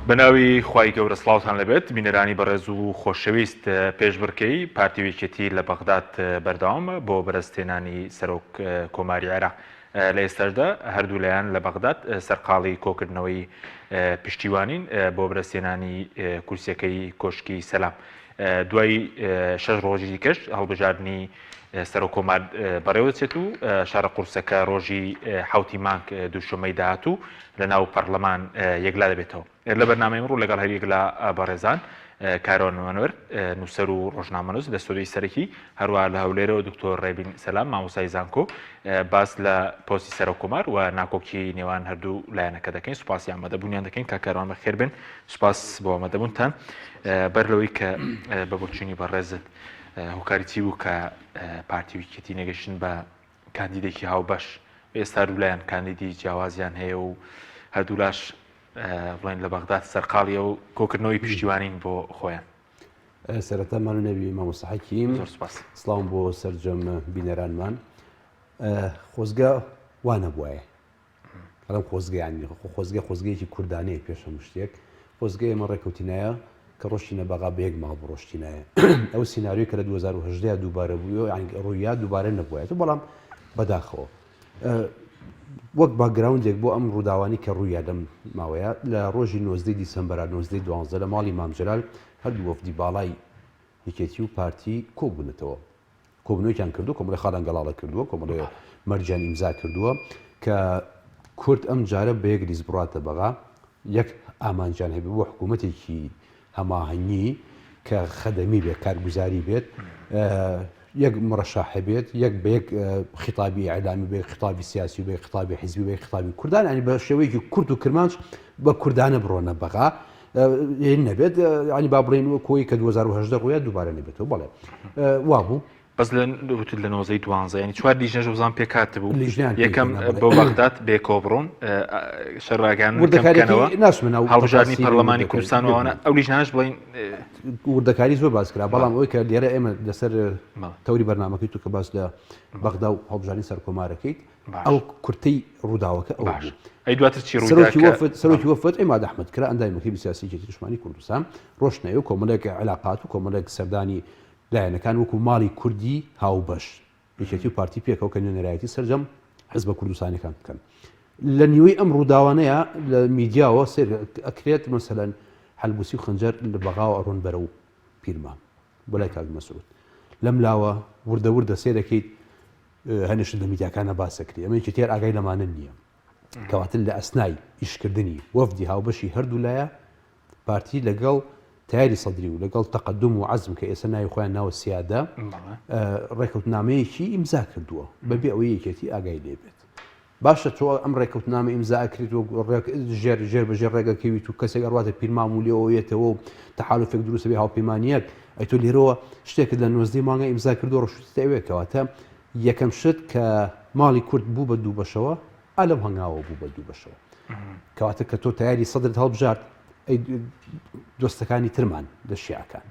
بەناوی خوای گەورە سڵاوتان لەبێت بینەرانی بەڕێز و خۆشەویست پێشبڕکەی پارتیویەتی لە بەغداد بەردەوام بۆ بەرزتێنانی سەرۆک کۆماری عێراق لە ئێستاشدا هەردوو لایەن لە بەغداد سەرقاڵی کۆکردنەوەی پشتیوانین بۆ بەرزتێنانی کورسیەکەی کۆشکی سەلام دوای 6 ڕۆژی دیکەش هەڵبژاردننی سەرۆک کۆمار بەڕێوەچێت و شارە قورسەکە ڕۆژی حوتی مانگ دووشەمەی داهاتوو لە ناو پەرلەمان یەکلا دەبێتەوە لە بەرنامەی ڕوو لەگەڵ هەر یەکلا بەڕێزان کارۆنمەنوەر نووسەر و ڕۆژنامەنووس دەستۆری سەرەکی هەروە لە هەولێرەوە دکتۆر ڕێبین سەلام مامۆسای زانکۆ باس لە پۆستی سەرۆک کۆمار و ناکۆکی نێوان هەردوو لایەنەکە دەکەین سوپاسی ئامادەبوونیان دەکەین کاکارۆن بەخێر بن سوپاس بۆ ئامادەبوونتان بەر لەوەی کە بە بۆچوونی بەڕێزت هۆکاریتی بوو کە پارتیویەتی نەگەشتن بە کاندیدێکی هاوبەش ئێستا دوولایەن کاندیدی جیاوازیان هەیە و هەردوو لاش بڵێن لە بەغداد سەرقاڵیە و کۆکردنەوەی پشتیوانین بۆ خۆیان سەرەتا ماڵ نەبی مامۆستا حەکیم سڵاو بۆ سەرجەم بینەرانمان خۆزگە وا نەبووایە بەڵام خۆزگەیانی خۆزگەیەکی کوردانەیە پێشەم شتێک خۆزگە ئێمە ڕێکەوتینایە کە ڕۆشتینە بەغا بە یەک ماڵ بڕۆشتینایە ئەو سینناریۆی کە لە 2010 دووبارە بوویەوە ڕوویا دووبارە نەبووایەت بەڵام بەداخەوە وەک باگراوندێک بۆ ئەم ڕووداوانی کە ڕوویا لەم ماوەیە لە ڕۆژی 19 دیسەمبەر 19 لە ماڵی مامجلال هەردوو وەفدی باڵای یەکێتی و پارتی کۆبوونەتەوە کۆبنەوەیان کردو کۆمەڵی خاڵان گەڵاڵە کردووە کۆمەڵی مەرجان ئیمزا کردووە کە کورد ئەم جارە بە یەک لیز بڕاتە بەغا یەک ئامانجان هەبێت بۆ حکوومەتێکی هەماهەنگی کە خەدەمی بێت کارگوزاری بێت یەک مڕەشاح هەبێت یەک بە یەک خیتابی ئەعلامی بێ خیتابی سیاسی بێ خیتابی حیزبی بێ خیتابی کوردان ینی بە شێوەیەکی کورد و کرمانج بە کوردانە بڕۆنە بەغا نەبێت ینی با بڵێن کۆی کە 2010 ڕۆیە دووبارە نەبێتەوە بەڵێ وا بوو بەس لە 12 ینی چوار لیژنەش بزان پێکات بوو یەکەم بۆ بەغداد بێکۆ بڕۆن شەڕاگەنەوە هەڵبژاردننی پەرلەمانی کوردستانەوەوانە ئەو لیژنانش بڵین وردەکاری زۆر باس کرا بەڵام ئەوی کە لێرە ئێمە لەسەر تەوری بەرنامەکەی تو کە باس لە بەغدا و هەڵبژاردننی سەر کۆمارەکەیت ئەو کورتەی ڕووداوەکە ئەو ئەی دواتر چی سەرۆکی وەفد ئێماد ئەحمەد کرا ئەندامەکەی سیاسیی دژمانی کوردستان ڕۆشنەوە کۆمەڵێک علاقات و کۆمەڵێک سەردانی لایەنەکان وەکو ماڵی کوردی هاوبەش یەکێتی و پارتی پێکەوە کە نوێنەرایەتی سەرجەم حزبە کوردستانەکان بکەن لە نیوەی ئەم ڕووداوانەیە لە میدیاوە سێر ئەکرێت مەسەلەن حەلبوسی و خەنجەر لە بەغاوە ئەڕۆن بەرە و پیرمان بۆ لای کاک مەسعود لەم لاوە وردە سێ دەکەیت هەنیشت لە میدیاکانە باسەکری ئەمە تێر ئاگای لەمانە نییە کەواتر لە ئەسنای ئیشکردنی وەفدی هاوبەشی هەردوو لایە پارتی لەگەڵ تایری سەدری و لەگەڵ تەقەدم و عەزم کە ئێستا ناوی خۆیان ناوە سیادا ڕێکەوتنامەیەکی ئیمزا کردووە بەبێ ئەوەی یەکێتی ئاگای لێ بێت باشە تۆ ئەم ڕێکەوتنامە ئیمزا ئەکرێت ژێر بەژێر ڕێگەکەویت و کەسێک ئەڕاتە پیرمان و لێەوەیەتەوە و تەحالوفێک دروستە بێ هاوپەیمانیەک ئەی تۆ لێرەوە شتێکت لە 19 مانگە ئیمزا کردو ڕۆشتە ئەوێتەوەتە یەکەم شت کە ماڵی کورد بوو بە دوو بەشەوە ئالەم هەنگاوە بوو بە دوو بەشەوە کەواتە کە تۆ تایاری سەدرت هەڵبژارد دۆستەکانی ترمان لە شیعەکان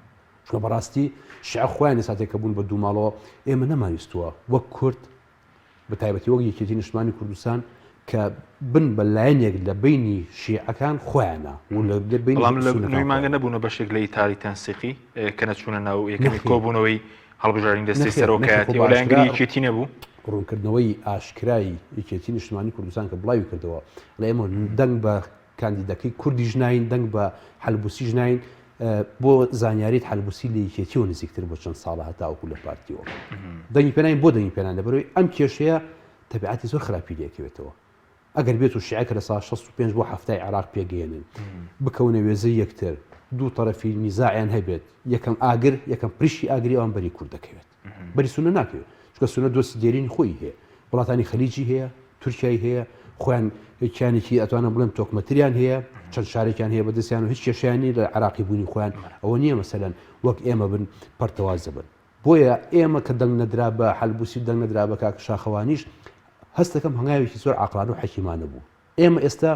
چۆن بەڕاستی شیعە خۆیان ساتێک کە بوون بە دوو ماڵەوە ئێمە نەمانویستووە وەک کورد بە تایبەتی وەک یەکێتی نیشتمانی کوردستان کە بن بە لایەنێک لە بینی شیعەکان خۆیانە نوێی مانگە نەبوونە بەشێک لە ئیتالی تەنسیقی کە نەچوونە ناو یەکەمی کۆبوونەوەی هەڵبژاردننی دەستی سەرۆکایەتی وە لایەنگری یەکێتی نەبوو ڕوونکردنەوەی ئاشکرایی یەکێتی نیشتمانی کوردستان کە بڵاوی کردەوە لە ئێمە دەنگ بە کاندیدەکەی کوردی ژناین دەنگ بە حەلبوسی ژناین بۆ زانیاریت حەلبوسی لە یەکێتیەوە نزیکتر بۆ چەند ساڵە هەتاوەکو لە پارتیەوە دەنگی پێناین بۆ دەنگی پێنان لەبەرەوەی ئەم کێشەیە تەبیعەتی زۆر خراپی لێکەوێتەوە ئەگەر بێت و شیعە کە لە ساڵ 65 بۆ هەفتای عێراق پێگەێنن بکەونە وێزەی یەکتر دوو تەرەفی نیزاعیان هەبێت یەکەم ئاگر یەکەم پرشی ئاگری ئەوان بەری کوورد دەکەوێت بەری سونە ناکەوێت چکە سونە دۆستی دێرینی خۆی هەیە وڵاتانی خەلیجی هەیە تورکیای هەیە خۆیان کیانێکی ئەتوانە بڵێم تۆکمەتریان هەیە چەند شارێکیان هەیە بەدەستیان و هیچ کێشیانی لە عراقی بوونی خۆیان ئەوە نییە مەسەلەن وەک ئێمە بن پەرتەوازە بن بۆیە ئێمە کە دەنگ نەدرا بە حەلبوسی دەنگ نەدرا بە کاک شاخەوانیش هەستەکەم هەنگاوێکی زۆر عاقلانە و حەکیمانە بوو ئێمە ئێستا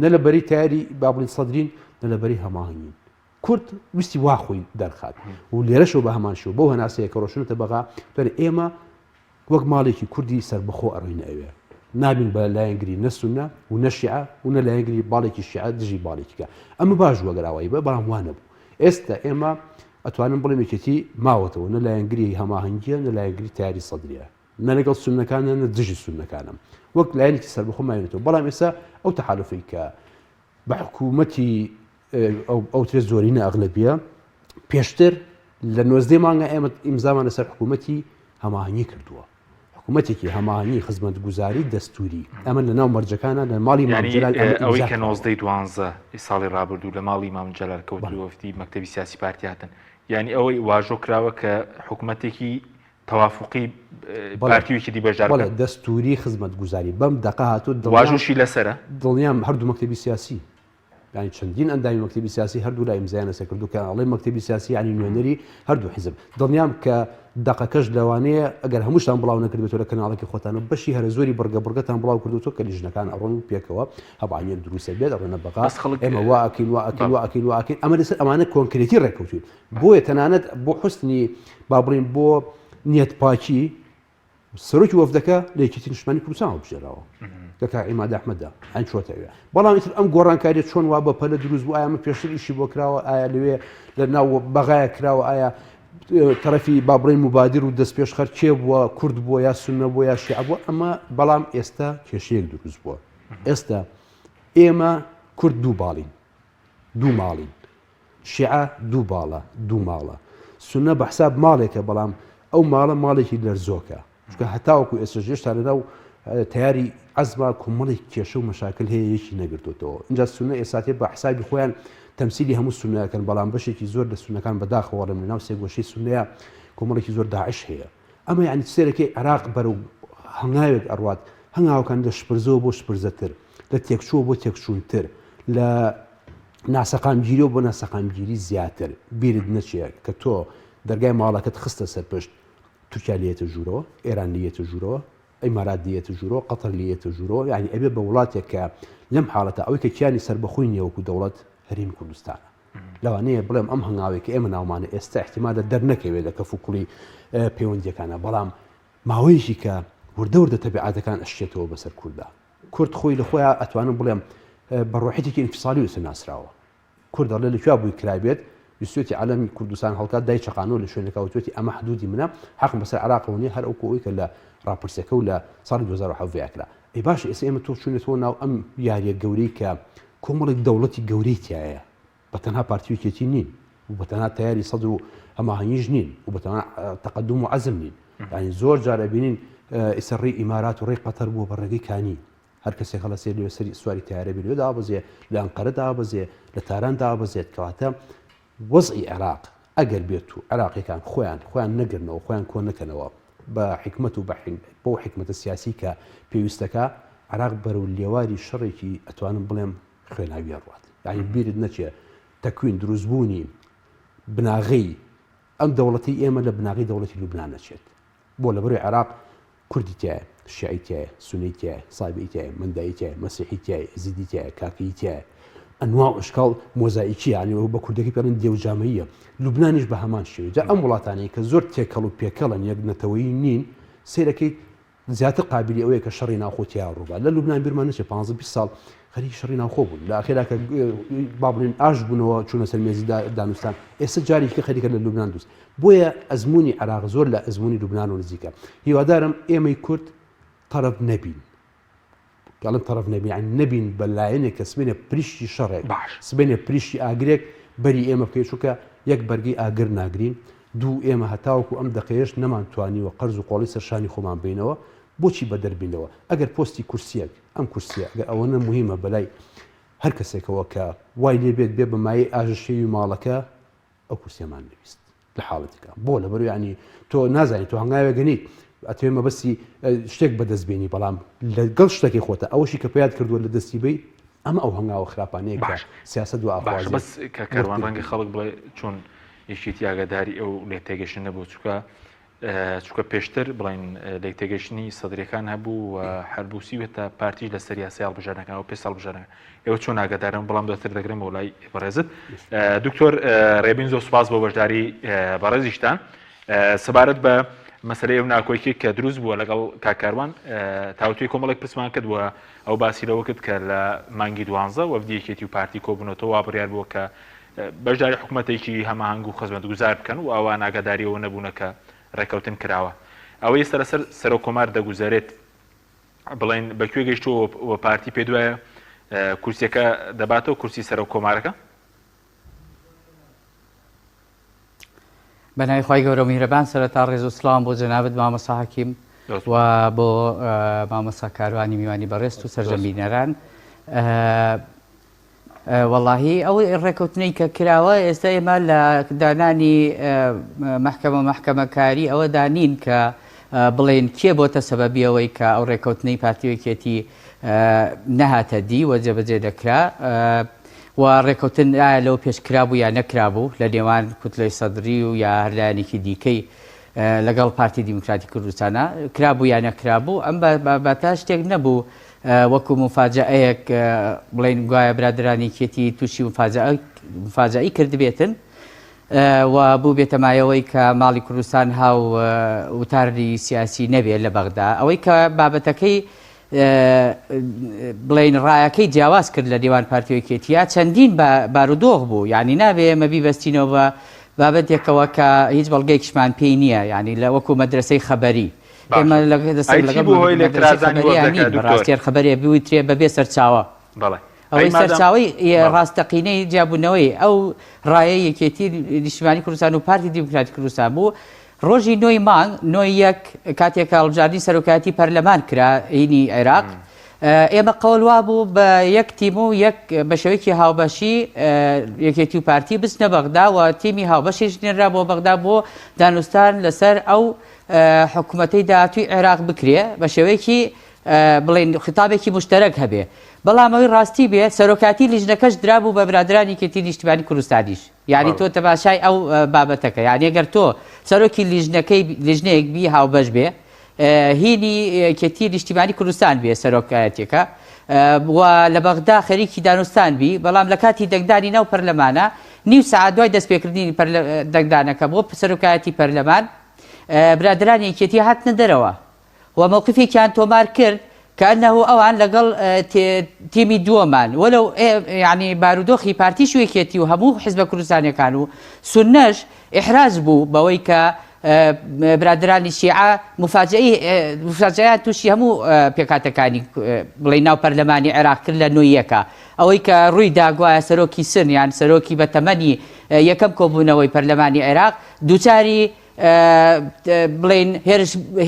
نە لەبەری تیاری بابڵین سەدرین نە لەبەری هەماهەنگین کورد ویستی واخۆی دەرخات و لێرەشەوە بە هەمان شێوە بۆ هەناسەیە کە ڕۆشنتە بەغا ئێمە وەک ماڵێکی کوردی سربەخۆ ئەڕۆینە ئەوێ نابین بە لایەنگری نە سونە و نە شیعە و نە لایەنگری باڵێکی شیعە دژی باڵێکیکە ئەمە باش وەگەراوایی بە بەڵام وانە بوو ئێستا ئێمە ئەتوانم بڵێم یەکێتی ماوەتەوە نە لایەنگری هەماهەنگیە نە لایەنگری تیاری سەدرە نە لەگەڵ سونەکانە نە دژی سونەکانم وەک لایەنێکی سەربەخۆمانێتەوە بەڵام ئێستا ئەو تەحالوفەی کە بە حکوومەتی ئەو ترێ زۆرینە ئەغلبیە پێشتر لە 19 مانگە ئێمە ئیمزامان لەسەر حکوومەتی هەماهەنگی کردووە حکوومەتێکی هەماهەنگی خزمەتگوزاری دەستوری ئەمە لە ناو مەرجەکانە لە ماڵی ئەوەی کە 1912 ساڵی ڕابردوو لە ماڵی مام جەلال کەوتوەفتی مەکتەبی سیاسی پارتیاتن یعنی ئەوەی واژۆ کراوە کە حکوومەتێکی تەوافقی پارتیوێکی دیبەشدار دەستوری خزمەتگوزاری بەم دەقە هاتوو واژۆشی لەسرە دڵنیام هەردوو مەکتەبی سیاسی يعني چەندین ئەندامی مەکتەبی سیاسی هەردوو لای ئیمزایان لەسەر کردو کە ئەڵێ مەکتەبی سیاسی ینی نوێنەری هەردوو حیزب دڵنیام کە دەقەکەش لەوانەیە ئەگەر هەمووشتان بڵاو نەکردێتەوە لە کەناڵێکی خۆتانە بەشی هەرە زۆری بەرگەتان بڵاو کردوەوە کە لیژنەکان ئەڕۆن و پێکەوە هەبانیە دروستە بێت ئەڕێنە بەقا ئێمە واکەین ئەمە لەسەر ئەمانە کۆنکرێتی ڕێککەوتوین بۆیە تەنانەت بۆ حوستنی با بڵین بۆ نیەت پاچی سەرۆکی وەفدەکە لە یەکێتی نیشتمانی کوردستان هەڵبژێراوە کە ئیماد ئەحمەدە ئەن چۆتەوێ بەڵام ئیتر ئەم گۆڕانکاریە چۆن وا بە پەلە دروست بوو ئایا ئەمە پێشتر ئیشی بۆ کراوە ئایا لەوێ لە ناو بەغایە کراوە ئایا تەرەفی با بڵین مبادر و دەست پێشخەر کێ بووە کورد بووە یا سونە بووە یا شیعە بووە ئەمە بەڵام ئێستا کێشەیەک دروست بووە ئێستا ئێمە کورد دوو باڵین دوو ماڵین شیعە دوو باڵە دوو ماڵە سونە بە حساب ماڵێکە بەڵام ئەو ماڵە ماڵێکی لەرزۆکە چکە هەتاوەکو ئێستا هێشتا لەناو تیاری عەزما کۆمەڵێک کێشە و مەشاکل هەیە یەکی نەگرتوتەوە اینجا سونە ئێساتێ بە حسابی خۆیان تەمسیلی هەموو سونەکەن بەڵام بەشێکی زۆر لە سونەکان بەداخەوە لەم لەناو سێگۆشەی سونەیە کۆمەڵێکی زۆر داعش هەیە ئەمە یعنی سێرەکەی عێراق بەرەو هەنگاوێک ئەڕوات هەنگاوەکان لە شپرزەوە بۆ شپرزەتر لە تێکچووە بۆ تێکچوونتر لە ناسەقامگیریەوە بۆ ناسەقامگیری زیاتر بیرت نەچێت کە تۆ دەرگای ماڵەکەت خستە سەرپشت تورکیا لێتە ژوورەوە ئێران لێتە ژوورەوە ئیمارات دیەتە ژوورەوە قەتەر لێتە ژوورەوە یعنی ئەبێ بە وڵاتێک کە لەم حاڵەتە ئەوەی کە کیانی سەربەخۆی نیەوەکو دەوڵەت هەرێمی کوردستانە لەوانەیە بڵێم ئەم هەنگاوێکی ئێمە ناومانە ئێستا احتیمالە دەرنەکەوێت لە کەفوکوڵی پەیوەندیەکانە بەڵام ماوەیەکی کە وردەوردە تەبیعاتەکان ئەشێتەوە بەسەر کووردا کورد خۆی لە خۆیان ئەتوانم بڵێم بەڕۆحێتێکی ئینفیسالی وسە ناسراوە کورد دەڵێ لەکوێ بووی کرابێت ویستێتی عالەمی کوردستان هەڵکات دای چەقانەوە لە شوێنەکە وتێتی ئەمە حدودی منە حەقم بەسەر عێراقەوە نیە هەر ئەو کۆی کە لە ڕاپرسەکە و لە ساڵی 2007 کرا ئەی باش ئێستا ئێمە تۆ چوونێتەوە ناو ئەم یاریە گەورەی کە کۆمەڵێک دەوڵەتی گەورەی تایە بە تەنها پارتیوێکێتی نین و بە تەنها تیاری سەدر و هەماهەنگیش نین و بە تەنها تەقەدوم و عەزم نین یعنی زۆر جارە بینین ئێستا ڕێی ئیمارات و ڕێی قەتەر بووە بە ڕێگەی کانی هەر کەسێک هەڵەسێ لێ سەری سواری تیارە بێت لێ دابەزێ لە ئەنقەرە دابەزێ لە تاران دابەزێت کەواتە وەزعی عێراق ئەگەر بێت و عێراقیەکان خۆیان نەگرنەوە خۆیان کۆ نەکەنەوە بە حکمت و بۆ حکمەتە سیاسی کە پێویستەکە عێراق بەرەو لێواری شەڕێکی ئەتوانم بڵێم خوێناوی ڕات یعنی بیرت نەچێ تەکوین دروستبوونی بناغی ئەم دەوڵەتی ئێمە لە بناغی دەوڵەتی لوبنان نەچێت بۆ لەبەروی عێراق کوردی تایە شیعی تایە سونی تایە سابئی تایە مندایی تایە مەسیحی تایە زیدی تایە کاکەیی تایە ئەنواع و ئەشکاڵ مۆزاییکی یعنی بە کوردەکەی پێڵێن دێوجامەییە لوبنانیش بە هەمان شێوە جا ئەم وڵاتانەیە کە زۆر تێکەڵ و پێکەڵن یەک نەتەوەیی نین سیرەکەی زیاتر قابلی ئەوەیە کە شەڕی ناوخۆتیان ڕووبا لە لوبنان بیرمان نەچێت 15 ساڵ خەریکی شەڕی ناوخۆ بوون لە ئاخیرا کە با بڵێن ئاش بوونەوە چوونە سەر مێزی دانوستان ئێستا جارێکی خەریکە لە لوبنان دروست بۆیە ئەزمموی عێراق زۆر لە ئەزمموی لوبنان و نزیکە هیوادارم ئێمەی کورد طرف نەبین کەڵم طرف نەبین یعنی نەبین بەلایەنێک کە سبێنە پریشتی شەڕێک سبێنە پریشتی ئاگرێک بەری ئێمە بکەیت چونکە یەک بەرگی ئاگر ناگرین دوو ئێمە هەتاوەکو ئەم دقەیەش نەمانتوانیوە قەرز و قۆڵی سەرشانی خۆمان بینەوە بۆچی بە دەربینەوە ئەگەر پۆستی کورسیەک ئەم کورسیە ئەگەر ئەوەنە مهمە بەلای هەر کەسێکەوە کە وای لێبێت بێ بەمایە ئاژەشەوی ماڵەکە ئەو کورسیەمان نویست لە حاڵەتەکە بۆ لەبەر ینی تۆ نازانیت تۆ هەنگاوێ گەنیت ئەتوێ مەبەستی شتێک بەدەستبێنی بەڵام لەگەڵ شتێکی خۆتە ئەوەشی کە پێیاد کردووە لە دەستی بی ئەمە ئەو هەنگاوە خراپانەیە کە سیاسەت و ئاخواز بەس کە کەروان ڕەنگە خەڵک بڵێ چۆن یەکێتی ئاگاداری ئەو لێتێگەشتن نەبوو چووکە پێشتر بڵین لێتێگەشتنی سەدرەکان هەبوو و هەربووسیوێتە پارتیش لە سەر یاسای هەڵبژاردنەکان و پێ هەڵبژاردنەکان ئێوە چۆن ئاگادارن بەڵام دواتر دەگرێمەوە لای بەڕێزت دکتۆر ڕێبین زۆر سوپاس بۆ بەشداری بەڕێزیشتان سەبارەت بە مەسەلەی ئەو ناکۆیکی کە دروست بووە لەگەڵ کاکاروان تاوتوی کۆمەڵێک پرسمان کردووە ئەو باسیرەوە کرد کە لە مانگی 12 وەفدیەکێتی و پارتی کۆبوونەوە وا بڕیار بووە کە بەشداری حکوومەتێکی هەماهنگ و خزمەتگوزار بکەن و ئەوە ناگاداریەوە نەبوونە کە ڕێکەوتن کراوە ئەوەی ئێستا لەسەر سەرۆکۆمار دەگوزارێت بڵێن بەکوێ گەیشتووە پارتی پێ دوایە کورسیەکە دەباتەوە کورسی سەرۆکۆمارەکە بەنای خی گەورە میهرەبان سەرەتا ڕێز و سڵام بۆ جەنابەت مامۆستا حەکیم و بۆ مامۆستا کاروانی میوانی بەڕێست و سەرجەمبینەران وەڵاهی ئەو ڕێکەوتنەی کە کراوە ئێستا ئێمە لە دانانی محکەمەکاری ئەوە دانین کە بڵێن کێ بۆتە سەبەبی ئەوەی کە ئەو ڕێکەوتنەی پارتیوەکێتی نەهاتە دی وە جێبەجێ دەکرا و ڕێکەوتن لەو پێشکرابوو یا نەکرابوو لە نێوان کوتلەی سەدری و یا هەرلایەنێکی دیکەی لەگەڵ پارتی دیموکراتی کوردستانە کرابوو یا نەکرابوو ئەم بەتا شتێک نەبوو وەکو مفاجئەیەک بڵێن گوایە برادرانی کێتی تووشی مفاجئی کردبێتن و بوو بێتە مایەوەی کە ماڵی کوردستان هاو وتاری سیاسی نەبێت لە بەغدا ئەوەی کە بابەتەکەی بڵێن ڕایەکەی جیاواز کرد لە دێوان پارتیۆکێتیا چەندین بارودۆخ بوو یعنی نابێ ئێمە بیبەستینەوە بە بابەتێکەوە کە هیچ بەڵگەیەکیشمان پێی نییە ینی لە وەکو مەدرسەی خەبەری ئێمە ڕاستێر خەبەرێ بوویترێ بەبێ سەرچاوە ئەوەی سەرچاوی ڕاستەقینەی جیابوونەوەی ئەو ڕایە یەکێتی نیشتیمانی کوردستان و پارتی دیموکراتی کوردستان بوو ڕۆژی نۆی مانگ نۆی یەک کاتێکە هەڵبژاردننی سەرۆکایەتی پەرلەمان کرا هینی عێراق ئێمە قەوڵوا بوو بە یەک تیم و یەک بە شێوەیەکی هاوبەشی یەکێتی و پارتی بچنە بەغدا و تیمی هاوبەشیش نێنرا بۆ بەغدا بۆ دانوستان لەسەر ئەو حکوومەتەی داهاتووی عێراق بکرێ بە شێوەیەکی بڵێن خطابێکی مشتەرەک هەبێ بەڵام ئەوەی ڕاستی بێ سەرۆکاتی لیژنەکەش درابوو بە برادرانی کێتی نیشتیمانی کوردستانیش یعنی تۆ تەماشای ئەو بابەتەکە یعنی ئەگەر تۆ سەرۆکی لیژنەیەک بی هاوبەش بێ هینی کێتی نیشتیمانی کوردستان بێ سەرۆکایەتێکە و لە بەغدا خەریکی دانوستان بی بەڵام لە کاتی دەنگدانی ناو پەرلەمانە نیو سەعات دوای دەستپێکردنی دەنگدانەکە بۆ سەرۆکایەتی پەرلەمان برادرانی یەکێتی هاتنە دەرەوە و مووقفێکیان تۆمار کرد کە ئەنەهو ئەوان لەگەڵ تیمی دووەمان وەلو ینی بارودۆخی پارتیش یەکێتی و هەموو حیزبە کوردستانیەکان و سونەش ئیحراز بوو بەوەی کە برادرانی شیعە مفاجەیان تووشی هەموو پێکاتەکانی بڵێ ناو پەرلەمانی عێراق کرد لە نوۆیەکە ئەوەی کە ڕووی داگوایە سەرۆکی سن یان سەرۆکی بەتەمەنی یەکەم کۆبوونەوەی پەرلەمانی عێراق دووچاری بڵێن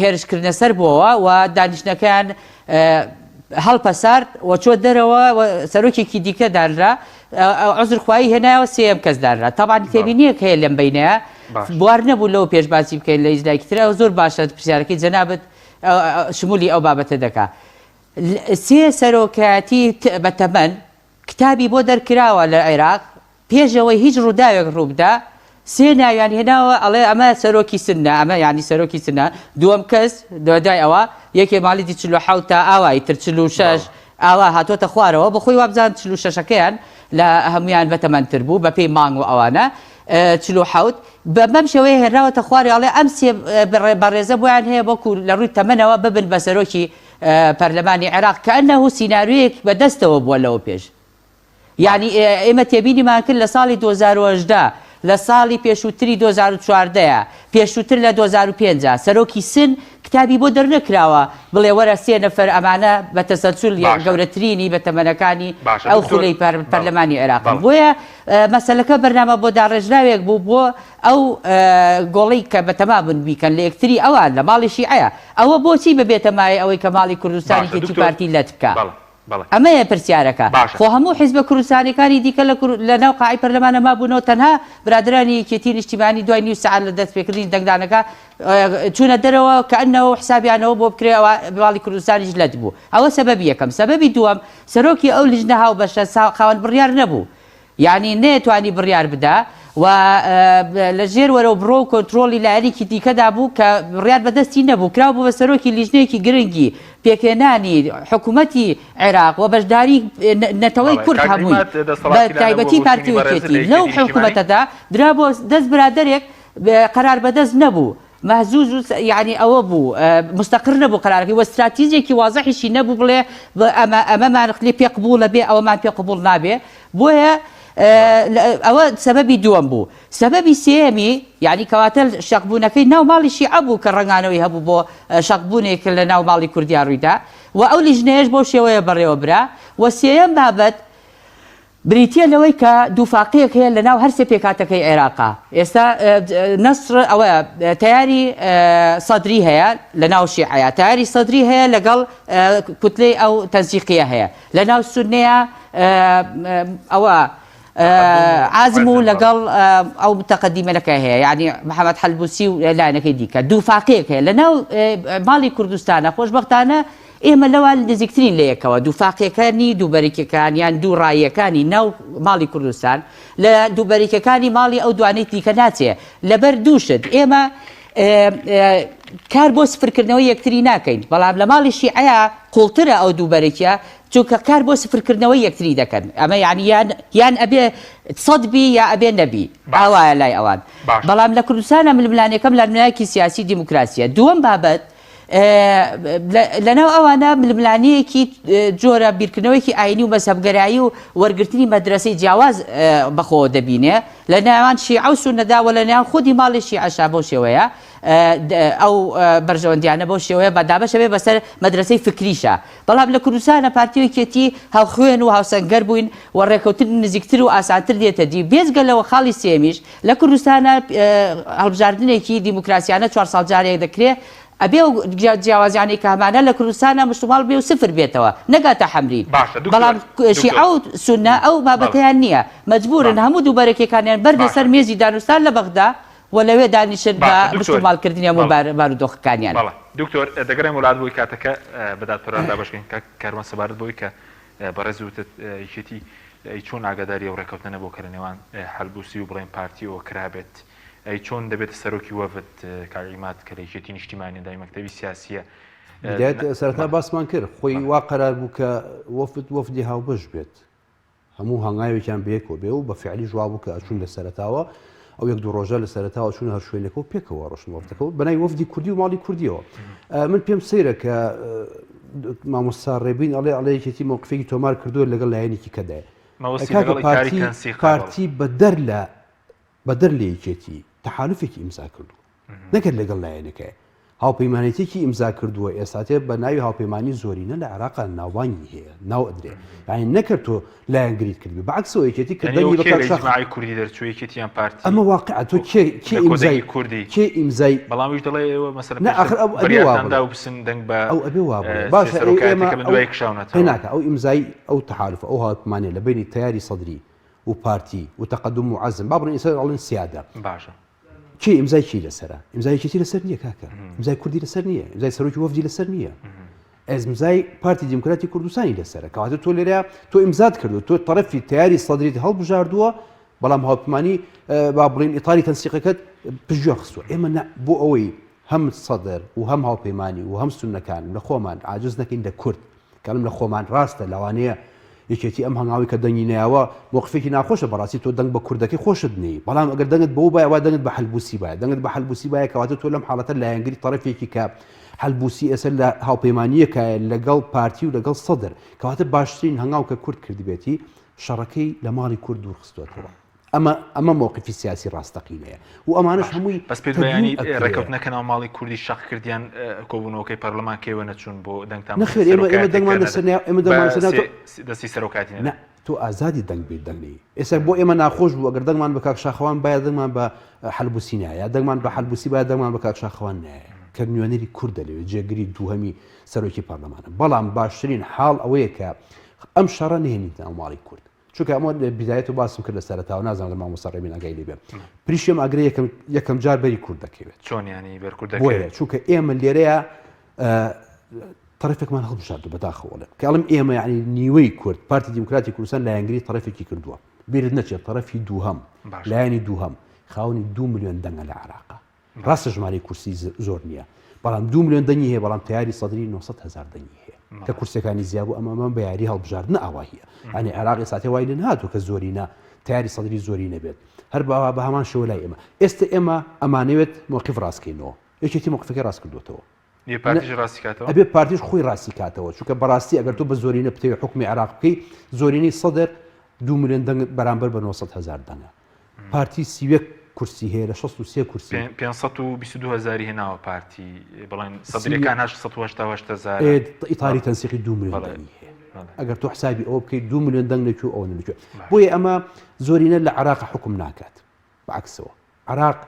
هێرشکردنە سەر بووەوە و دانیشتەکان هەڵپەسارد و چۆ دەرەوە سەرۆکێکی دیکە دانرا عوزرخوایی هێنایەوە سێم کەس دانرا تەبان تێبینیەک هەیە لەم بینەیە بوار نەبوو لەو پێشباسی بکەین لە ئیزلایکی ترە زۆر باشە پرسیارەکەی جەنابەت شمولی ئەو بابەتە دەکا سێ سەرۆکایەتی بەتەمەن کتابی بۆ دەرکراوە لە عێراق پێشەوەی هیچ ڕووداوێک ڕووبدا سێ ناویان هێناوە ئەڵێ ئەمە سەرۆکی سنە ئەمە ینی سەرۆکی سنە دووەم کەس دوای ئەوە یەکێ ماڵی 47 تا ئاوای تر 46 ئاوا هاتۆتە خوارەوە بەخۆی وابزان 46ەکەیان لە هەمویان بەتەمەنتر بوو بە پێی مانگ و ئەوانە 47 بەم شێوەیە هێنراوەتە خوارێ ئەڵێ ئەم سێ بەڕێزە بۆیان هەیە بۆکو لە ڕووی تەمەنەوە ببن بە سەرۆکی پەرلەمانی عێراق کە ئەنەهو سیناریۆیەک بەدەستەوە بووە لەوە پێش یعنی ئێمە تێبینیمان کرد لە ساڵی 2018 لە ساڵی پێشووتری 2014 پێشووتر لە 2005 سەرۆکی سن کتابی بۆ دەرنەکراوە بڵێ وەرە سێ نەفەر ئەمانە بە تەسەلسول گەورەترینی بە تەمەنەکانی ئەو خولەی پەرلەمانی عێراق بۆیە مەسەلەکە بەرنامە بۆ داڕێژراوێک بوو بۆ ئەو گۆڵی کە بەتەمابن بیکەن لە یەکتری ئەوان لە ماڵی شیعەیە ئەوە بۆچی ببێتە مای ئەوەی کە ماڵی کوردستانی کێتی پارتی لەت بکە ئەمەیە پرسیارەکە خۆ هەموو حیزبە کوردستانیەکانی دیکە لە ناو قاعی پەرلەمانە مابوونەوە تەنها برادرانی یەکێتی نیشتیمانی دوای نیو سەعات لە دەستپێکردنی دەنگدانەکە چوونە دەرەوە کە ئەنەوە حسابیانەوە بۆ بکرێەوە ماڵی کوردستانیش لەت بوو ئەوە سەبەبی یەکەم سەبەبی دووەم سەرۆکی ئەو لیژنە هاوبەشە خاوەن بڕیار نەبوو یعنی نەیەتوانی بڕیار بدا و لە ژێر وەرە و بڕۆ و کۆنتترۆلی لایەنێکی دیکەدا بوو کە بڕیار بەدەستی نەبوو کراو بوو بە سەرۆکی لیژنەیەکی گرنگی پێکێنانی حکوومەتی عێراق و بەشداری نەتەوەی کورد هەمووی بە تایبەتی پارتیوەکێتی لەو حکوومەتەدا درا بۆ دەست برادەرێک قەرار بەدەست نەبوو مهزوز يعني ئەوە بوو مستقر نەبوو قرارەکەی وە استراتیژێکی واضحیشی نەبوو بڵێ ئەمەمان لێ پێ قبوڵە بێ ئەوەمان پێ قبوڵ نابێ بۆیە ئەوە سەبەبی دووەم بوو سەبەبی سێمی یعنی کەواتە شەقبوونەکەی ناو ماڵی شیعە بوو کە ڕەنگانەوەی هەبوو بۆ شەقبوونێک لە ناو ماڵی کوردیا ڕوویدا و ئەو لیژنەیەش بۆ شێوەیە بەڕێوە برا و سێەم بابەت بریتە لەوەی کە دووفاقەیەک هەیە لە ناو هەرسێ پێکاتەکەی عێراقا ئێستا نەسر ئەوە تیاری سەدری هەیە لە ناو شیعەیە تیاری سەدری هەیە لەگەڵ کوتلەی ئەو تەنسیقیە هەیە لە ناو سونەیە ئەوە عازم و لەگەڵ ئەو متەقەدیمەنەکە هەیە یعنی محەممەد حەلبوسی و لایەنەکەی دیکە دووفاقەیەک هەیە لە ناو ماڵی کوردستانە خۆشبەختانە ئێمە لەوان نزیکترین لە یەکەوە دووفاقیەکانی دووبەرێکەکان یان دوو ڕایەکانی ناو ماڵی کوردستان لە دووبەرێکەکانی ماڵی ئەو دوانەی دیکە ناچێ لەبەر دووشت ئێمە کار بۆ سفرکردنەوەی یەکتری ناکەین بەڵام لە ماڵی شیعەیە قوڵترە ئەو دووبەرێکە چونکە کار بۆ سفرکردنەوەی یەکتری دەکەن ئەمە یان ئەبێ سەدبی یا ئەبێ نەبی ئاوایە لای ئەوان بەڵام لە کوردستانە ململانەکەم لە نمایەکی سیاسی دیموکراسیە دووەم بابەت لەناو ئەوانە ململانەیەکی جۆرە بیرکردنەوەیکی ئاینی و مەسەبگەرایی و وەرگرتنی مەدرسەی جیاواز بەخۆ دەبینێ لە ناوان شیعە و سونەدا و لە ناوان خودی ماڵی شیعەشا بۆ شێوەیە ئەو بەرژەوەندیانە بۆ شێوەیە بەدابەشە بێ بەسەر مەدرسەی فکریشە بەڵام لە کوردستانە پارتیۆکێتی هەڵخوێن و هاوسەنگەر بووین و ڕێکەوتن نزیکتر و ئاسانتر دێتە دی بێزگە لەوە خاڵی سێمیش لە کوردستانە هەڵبژاردنێکی دیموکراسیانە 4 ساڵ جارێک دەکرێت ئەبێ و جیاوازیانەی کەمانە لە کوردستانە مشتمال بێ و سفر بێتەوە نەگاتە حەمرین بەڵام شیعە و سونە ئەو بابەتیان نییە مەجبورن هەموو دووبەرێکەکانیان بەردە سەر مێزی دانوستان لە بەغدا و لەوێ دانیشن بە مشتمالکردنی هەموو بارودۆخەکانیان دکتۆر دەگەڕێم وڵات بۆی کاتەکە بەدادپەروەردا باشکەین کارمان سەبارەت بۆی کە بەڕێز وتت یەکێتی چۆن ئاگاداری ئەو ڕێکەوتنە بۆ کە لە نێوان حەلبوسی و بڵێن پارتیەوە کرابێت چۆن دەبێت سەرۆکی وەفد کاریمات کە لە یەکێتی نیشتیمانی دای مەکتەبی سیاسیە سەرەتا باسمان کرد خۆی وا قەرار بوو کە وەفدی هاوبەش بێت هەموو هەنگاوێکیان بەیەکەوە بێ و بە فعلی جواب بوو کە ئەچوون لە سەرەتاوە ئەو یەک دوو ڕۆژە لە سەرەتاوە چوون هەر شوێنێکەوە پێکەوە ڕۆشن وەفتەکەەوە بەنای وەفدی کوردی و ماڵی کوردیەوە من پێم سەیرە کە مامۆستا ڕێبین ئەڵێ یەکێتی موقفێکی تۆمار کردووە لەگەڵ لایەنێکی کەدایە پارتی بەدەر لە یەکێتی تەحالوفێکی ئیمزا کردو نەکرد لەگەڵ لایەنەکە هاوپەیمانێتێکی ئیمزا کردووە ئێستاتێ بە ناوی هاوپەیمانی زۆرینە لە عێراقا ناوانی هەیە ناو ئەدرێ یعنی نەکرد تۆ لایەنگریت کردی بەعکسەوە یەکێتی کە دەنگی بەکارشای کوردی دەرچوو یەکێتیان پارتی ئەمە واقعە تۆ کێ ئیمزای کوردی کێ ئیمزای بەڵامیش دەڵێ ئێوە مەسەلەن ئەخر ئەبێ بەریاتاندا و بسن دەنگ بە ئەو ئەبێ وا باشە ئێمە دوای کشاونەتەوە ناکە ئەو ئیمزای ئەو تەحالوف ئەو هاوپەیمانێ لە بینی تیاری سەدری و پارتی و تەقەدم و عەزم با بڕین ئێستا ئەڵێن سیادە باشە چی ئیمزای چی لەسەرە ئیمزایەکی لەسەر نییە کاکە ئیمزای کوردی لەسەر نییە ئیمزای سەرۆکی وەفدی لەسەر نییە ئیمزای پارتی دیموکراتی کوردستانی لەسەرە کەواتە تۆ لێرە تۆ ئیمزات کردو تۆ تەرەفی تیاری سەدریت هەڵبژاردووە بەڵام هاوپەیمانی با بڵین ئیتاری تەنسیقەکەت پژوە خستووە ئێمە بۆ ئەوەی هەم سەدر و هەم هاوپەیمانی و هەم سونەکان لە خۆمان عاجز نەکەین لە کورد کەڵم لە خۆمان ڕاستە لەوانەیە یەکێتی ئەم هەنگاوی کە دەنگی نایەوە موقفێکی ناخۆشە بەڕاستی تۆ دەنگ بە کوردەکەی خۆشت نی بەڵام ئەگەر دەنگت بەو باە وا دەنگت بە حەلبوسی باە دەنگت بە حەلبوسی باە کەواتە تۆ لەم حاڵەتە لایەنگری تەرەفێکی کە حەلبوسی ئێستا لە هاوپەیمانیەکە لەگەڵ پارتی و لەگەڵ سەدر کەواتە باشترین هەنگاو کە کورد کردبێتی شەڕەکەی لە ماڵی کورد دوورخستوێتەوە ئەمە موقفی سیاسی ڕاستەقینەیە و ئەمانش هەمووی بەس پێ بەیانی ڕێکەوتنەکە ناو ماڵی کوردی شەق کردیان کۆبوونەوەکەی پەرلەمان کێوە نەچوون بۆ دەنگتان نەخێر ئێمە دەنگمان ئێمە دەنگمان دەستی سەرۆکاتی تۆ ئازادی دەنگ بێت دەنگی ئێستا بۆ ئێمە ناخۆش بوو ئەگەر دەنگمان بە کاکشاخەوان باید دەنگمان بە حەلبوسی نایە دەنگمان بە حەلبوسی باید دەنگمان بە کاکشاخەوان نایە کە نوێنەری کورد دەلێت جێگری دووهەمی سەرۆکی پەرلەمانە بەڵام باشترین حاڵ ئەوەیە کە ئەم شەڕە نهێنیتە ئەو ماڵی کورد چونکە ئەمە بیدایەت و باسم کرد لە سەرەتاوە نازانم لە مامۆستا ڕێبین ئەگای لێ بێ پریشم ئەگرێ یەکەم جار بەری کورد دەکەوێت چۆن ینی بەر کورد دەکەوێت چونکە ئێمە لێرەیە تەرەفێکمان هەڵبژاردووە بەداخەوە کەڵم ئێمە یعنی نیوەی کورد پارتی دیموکراتی کوردستان لایەنگری تەرەفێکی کردووە بیرت نەچێت تەرەفی دووهەم لایەنی دووهەم خاوەنی 2 ملیۆن دەنگە لە عێراقا ڕاستە ژمارەی کورسی زۆر نییە بەڵام 2 ملیۆن دەنگی هەیە بەڵام تیاری سەدری 900,000 دەنگی هەیە کە کورسەکانی زیابوو ئەمەمان بە یاری هەڵبژاردنە ئاوا هەیە ئەنی عێراقی ساتێ وای لێ نهاتوو کە زۆرینە تیاری سەدری زۆری نەبێت هەر بە هەمان شەوە لای ئێمە ئێستا ئێمە ئەمانەوێت موقف ڕاستکەینەوە یەکێتی موقفەکە ڕاست کردوتەوە پارتیش ڕاستی کاتەوە ئەبێ پارتیش خۆی ڕاستی کاتەوە چونکە بەڕاستی ئەگەر تۆ بە زۆرینە بتەوێت حکومی عێراق بکەی زۆرینەی سەدر 2 ملیۆن دەنگ بەرامبەر بە 900,000 دەنگە پارتی 31 کورسی هەیە لە 63 کورسی 522,000 هێناوە پارتی بەڵێن سەدرەکان 880,000 ئیتاری تەنسیقی 2 ملیۆن دەنگی هەیە ئەگەر تۆ حسابی ئەوە بکەیت 2 ملیۆن دەنگ لەکوێ ئەوە لەکوێ بۆیە ئەمە زۆرینە لە عێراق حکم ناکات بەعکسەوە عێراق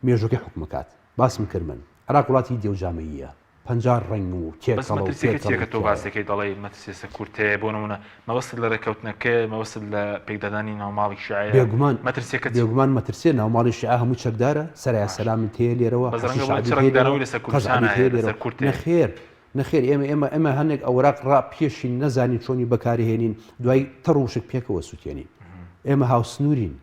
مێژووکەی حکومەکات باسم کردمن عێراق وڵاتی دێوجامەییە 50 ڕنگ و کێکە تۆ باسەکەی دەڵێ مەترسیێسە کورتەیە بۆ نمونە مەوەست لە ڕێکەوتنەکە مەوەست لە پێکدادانی ناوماڵی شیعە بێگومان مەترسیە ناوماڵی شیعە هەموو چەکدارە سەرای سەلامی تێ لێرەوە نەخێر ئێمە هەندێک ئەوراق ڕاپێشی نەزانین چۆنی بەکارهێنین دوای تەڕوشک پێکەوە سووتێنین ئێمە هاوسنوورین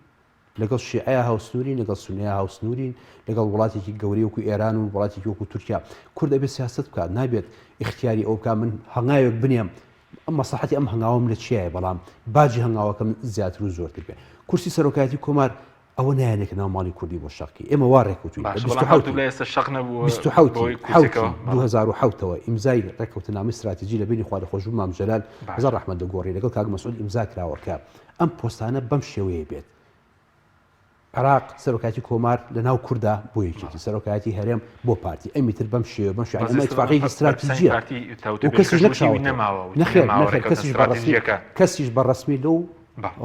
لەگەڵ شیعە هاوسنوورین لەگەڵ سونیا هاوسنوورین لەگەڵ وڵاتێکی گەوری وەکو ئێران و وڵاتێکی وەکو تورکیا کورد دەبێت سیاست بکات نابێت اختیاری ئەو بکات من هەنگاوێک بنێم ئەم مەسلحەتی ئەم هەنگاوم لە چیایە بەڵام باجی هەنگاوەکەم زیاتر و زۆرتر بێت کورسی سەرۆکایەتی کۆمار ئەوە نایەنێک ناوماڵی کوردی بۆ شەقی ئێمە وا ڕێکوتوین 2007ەوە ئیمزای ڕێکەوتنامەی استراتیژی لە بینی خواردەخۆش و مام جەلال هەزار ڕەحمەت دەگۆڕی لەگەڵ کاک مەسعود ئیمزا کراوەکە ئەم پۆستانە بەم شێوەیە بێت عێراق سەرۆکایەتی کۆمار لە ناو کووردا بۆ یەکێتی سەرۆکایەتی هەرێم بۆ پارتی ئەم میتر بەم شێوە بەم شێوە ئەمە اتفاقی استراتیژیە کەسیش بەڕەسمی لەو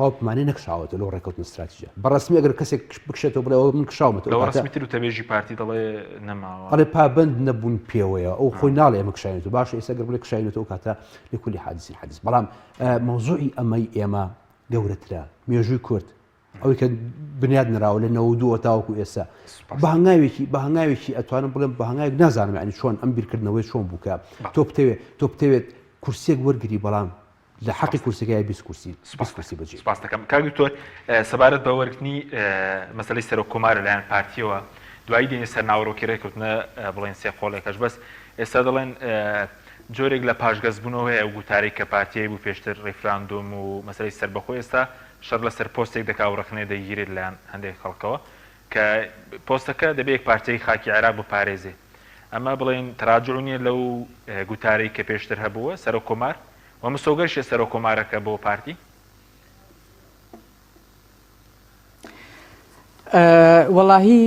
ئەومانەی نەکشاوەتە لەو ڕێکەوتن استراتیژیە بەڕەسمی ئەگەر کەسێک بکشێتەوە بڵێ ئەوە من کشاومەتەوە تەبێژی پارتی دەڵێ نەماوە ئەڵێ پابند نەبوون پێوەیە ئەو خۆی ناڵێ ئەمە کشاینێتەوە باشە ئێستا گەر بڵێ کشاینێتەوە کاتە لێکولی حادیسی حەدیث بەڵام مەوزوعی ئەمەی ئێمە گەورەترە مێژووی کورد ئەوەی کە بنیاد نراوە لە 92 تاوەکو ئێستا بە هەنگاوێکی ئەتوانم بڵێم بە هەنگاوێک نازانم ینی چۆن ئەم بیرکردنەوەی چۆن بووکە تۆ بتەوێت کورسێک وەرگری بەڵام لە حەقی کورسەکەی 20 کورسی بەجێ سپاس دەکەم کاک دکتۆر سەبارەت بە وەرگرتنی مەسەلەی سەرۆک کۆمارە لایەن پارتیەوە دوایی دێنێ سەر ناوەڕۆکی ڕێکەوتنە بڵێن سێ خۆڵێکەش بەس ئێستا دەڵێن جۆرێک لە پاشگەزبوونەوە هەیە گوتارێک کە پارتیای بوو پێشتر ڕێفراندۆم و مەسەلەی سەربەخۆی ئێستا شەر لەسەر پۆستێک دەکا و ڕخنێ دەگیرێت لایەن هەندێک خەڵکەوە کە پۆستەکە دەبێت پارتیای خاکی عێراق بپارێزێ ئەمە بڵێن تراجع نیە لەو گوتارەی کە پێشتر هەبووە سەرۆک کۆمار و مسۆگەرشە سەرۆک کۆمارەکە بۆ پارتی وەڵاهی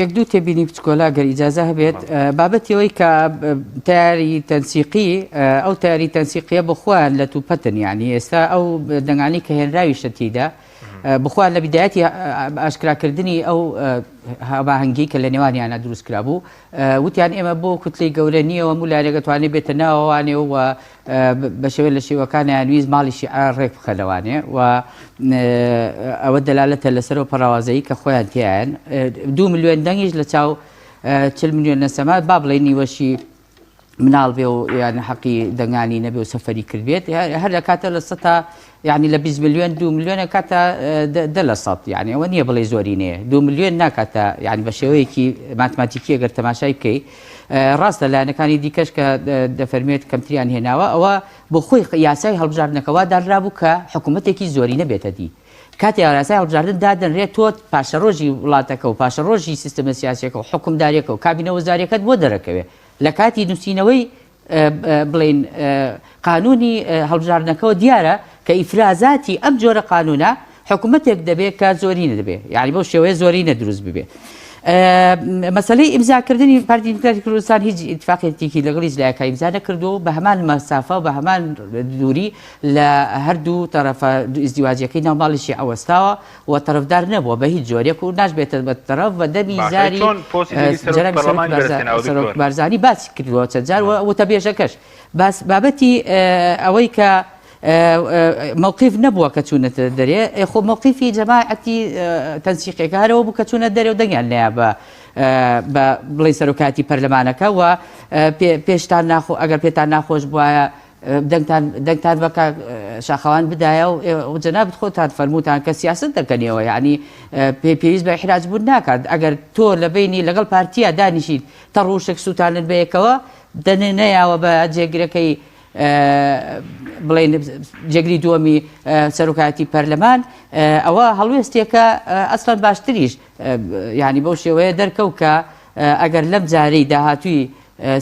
یەک دوو تێبینی بچکۆلا گەر ئیجازە هەبێت بابەتەوەی کە تاری تەنسیقی ئەو تاری تەنسیقیە بخوان لە توپەتن یعنی ئێستا ئەو دەنگانی کە هێنراوی شەتیدا بخوان لە بیدایەتی ئاشکراکردنی ئەو هاوباهەنگی کە لە نێوانیانە دروستکرا بوو وتیان ئێمە بۆ کوتلەی گەورە نیەوە مولارێک دەتوانێت بێتە ناوەوانێ و بە شێوە لە شێوەکانیان ویست ماڵی شیعە ڕێک بخەلەوانێ و ئەوە دەلالەتە لەسەرەوە پەراوازەیی کە خۆیان تیان 2 ملیۆن دەنگیش لە چاو 40 ملیۆن نەسەمات با بڵێ نیوەشی مناڵ بێ و یان حەقی دەنگانی نەبێ و سەفەری کردبێت هەر لە کاتە لە سەتا یعنی لە 20 ملیۆن 2 ملیۆنە کاتە دە لە سەد یعنی ئەوە نییە بڵێ زۆرینەیە 2 ملیۆن ناکاتە یعنی بە شێوەیەکی ماتماتیکی ئەگەر تەماشای بکەیت ڕاستە لایەنەکانی دیکەش کە دەفەرمێت کەمتریان هێناوە ئەوە بۆ خۆی یاسای هەڵبژاردنەکەەوە دانرابوو کە حکوومەتێکی زۆری نەبێتە دی کاتی یاسای هەڵبژاردن دادەنرێت تۆ پاشەڕۆژی وڵاتەکە و پاشەڕۆژی سیستەمە سیاسیەکە و حکومداریەکە و کابینە وەزاریەکەت بۆ دەرەکەوێت لە کاتی نووسینەوەی بڵین قانونی هەڵبژاردنەکەەوە دیارە کە ئیفرازاتی ئەم جۆرە قانونە حکوومەتێک دەبێت کە زۆرینە دەبێت یعنی بەو شێوەیە زۆرینە دروست ببێت مەسەلەی ئیمزاکردنی پارتی دیموکراتی کوردستان هیچ ئیتفاقێکی لەگەڵ هیچلایەکە ئیمزا نەکردو بە هەمان مەسافە و بە هەمان دووری لە هەردوو تەرەفە ئیزدیواجیەکەی ناوماڵیشی ئەوەستاوە و تەرەفدار نەبووە بە هیچ جۆرێک و ناشبێتە بە تەرەف بە دەمی زاری سەرۆک بارزانی باسی کردووە چەند جار وتە بێژەکەش بابەتی ئەوەی کە مووقیف نەبووە کە چوونەتە دەرێ خۆ مووقیفی جەماعەتی تەنسیقێکە هەرەوە بوو کە چوونە دەرێ و دەنگیان لێە بە بڵێ سەرۆکاتی پەرلەمانەکە و پێشتان ئەگەر پێتان ناخۆش بواە دەنگتان بەکە شاخەوان بدایە و جەنابەت خۆتان فەرمووتان کە سیاست دەکەنیەوە یعنی پێویست بە ئیحراج بوون ناکات ئەگەر تۆ لە بینی لەگەڵ پارتیە دانیشیت تەڕوشێک سووتانت بەیەکەوە دەنێ نەیاوە بە جێگرەکەی بڵێن جێگری دووەمی سەرۆکایەتی پەرلەمان ئەوە هەڵوێستێکە ئەسڵەن باشتریش یعنی بەو شێوەیە دەرکەوت کە ئەگەر لەم جارەی داهاتووی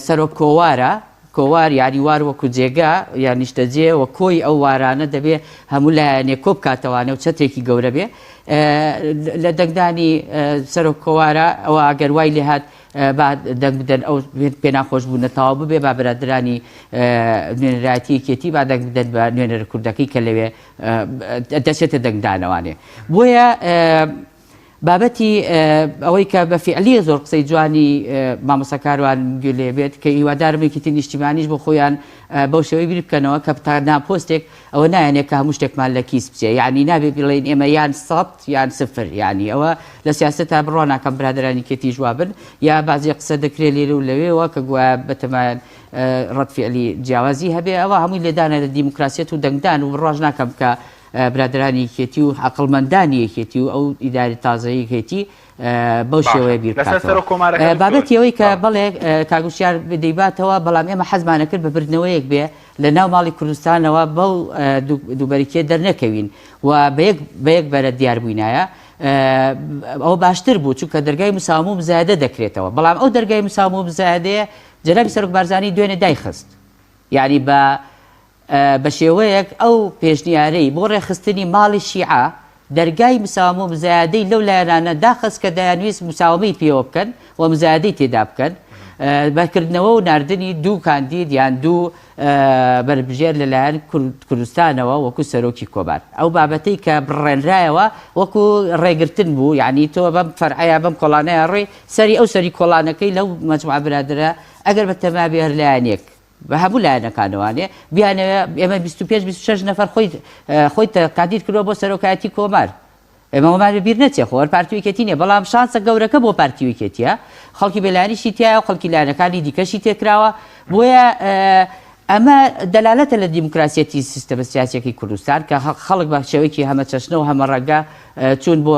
سەرۆک کۆوارە کۆوار یاری وار وەکو جێگا یان نیشتەجێ و کۆی ئەو وارانە دەبێ هەموو لایەنێ کۆ بکاتەوانە و چەتێکی گەورە بێ لە دەنگدانی سەرۆک کۆوارە ئەوە ئەگەر وای لێ هات دەنگ بدەن ئەو پێ ناخۆش بوو نەتەواو ببێ با بەرادرانی نوێنەرایەتی یەکێتی با دەنگ بدەن بە نوێنەر کوردەکەی کە لەوێ دەچێتە دەنگدانەوانێ بۆیە بابەتی ئەوەی کە بە فعلی زۆر قسەی جوانی مامۆساکاروان گوێ بێت کە هیوادارم یەکێتی نیشتیمانیش بۆ خۆیان بەو شێوەی بیر بکەنەوە کە تا پۆستێک ئەوە نایەنێت کە هەموو شتێکمان لە کیس بچێ یعنی نابێ بڵێن ئێمە یان سەد یان سفر یعنی ئەوە لە سیاسەتا بڕۆ ناکەم برادرانی کێتی جوابن یا بازی قسە دەکرێت لێرە و لەوێەوە کە گوایە بەتەمان ڕەت فعلی جیاوازی هەبێ ئەوە هەمووی لێدانە لە دیموکراسیەت و دەنگدان و ڕۆژ ناکەم کە برادرانی یەکێتی و عەقڵمەندانی یەکێتی و ئەو ئیداری تازەی یەکێتی بەو شێوەیە بیر بکاتەوە بابەتی ئەوەی کە بەڵێ کاگوشیار دەیباتەوە بەڵام ئێمە حەزمانە کرد بە بردنەوەیەک بێ لە ناو ماڵی کوردستانەوە بەو دووبەریکێ دەرنەکەوین و بە یەک بەرە دیار بووینایە ئەو باشتر بوو چونکە دەرگای مساومە و مزایدە دەکرێتەوە بەڵام ئەو دەرگای مساومە و مزایدەیە جەنابی سەرۆک بارزانی دوێنێ دایخست یعنی بە شێوەیەک ئەو پێشنیارەی بۆ ڕێخستنی ماڵی شیعە دەرگای مساومە و مزایدەی لەو لایەنانە داخست کە دەیانویست مساومەی پێوە بکەن و مزایدەی تێدا بکەن بەکردنەوە و ناردنی دوو کاندید یان دوو بەربژێر لەلایەن کوردستانەوە وەکو سەرۆکی کۆبار ئەو بابەتەی کە بڕێنرایەوە وەکو ڕێگرتن بوو یعنی تۆ بەم فەرعەیە بەم کۆڵانەیە ڕێ سەری ئەو سەری کۆڵانەکەی لەو مەجموعە برادرە ئەگەر بە تەمابێ هەر لایەنێک بە هەموو لایەنەکانەوانێ بیانەوە ئێمە 25-26 نەفەر خۆی کاندید کردووە بۆ سەرۆکایەتی کۆمار ئێمە وەمان بیر نەچێ خۆ پارتی یەکێتی نیە بەڵام شانسە گەورەکە بۆ پارتی یەکێتیە خەڵکی بێلایەنیشی تایە و خەڵکی لایەنەکانی دیکەشی تێکراوە بۆیە ئەمە دەلالەتە لە دیموکراسیەتی سیستەمە سیاسیەکەی کوردستان کە خەڵک بە شێوەیەکی هەمە چەشنە و هەمە ڕەنگە چوون بۆ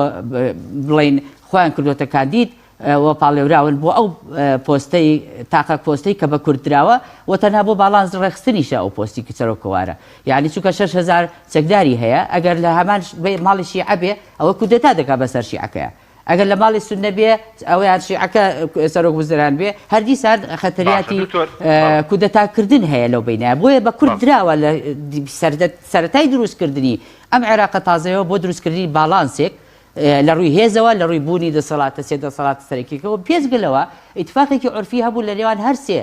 بڵێن خۆیان کردوتە کاندید و پاڵێوراون بۆ ئەو پۆستەی تاقە پۆستەی کە بە کوردراوە و تەنها بۆ باڵانس ڕێخستنیشە ئەو پۆستی سەرۆکەوارە یعنی چونکە 6,000 چەکداری هەیە ئەگەر لە هەمان ماڵی شیعە بێ ئەوە کودەتا دەکات بەسەر شیعەکەیە ئەگەر لە ماڵی سوننە بێ ئەویان شیعەکە سەرۆک وزران بێ هەردیسان خەتەریاتی کودەتاکردن هەیە لەو بینایە بۆیە بە کورد دراوە لە سەرەتای دروستکردنی ئەم عێراقە تازەیەوە بۆ دروستکردنی باڵانسێک لە ڕووی هێزەوە لە ڕووی بوونی دەسەڵاتە سێدەسەڵاتە سەرەکیەوە پێشگەلەوە ئیتفاقێکی عورفی هەبوو لە نێوان هەر سێ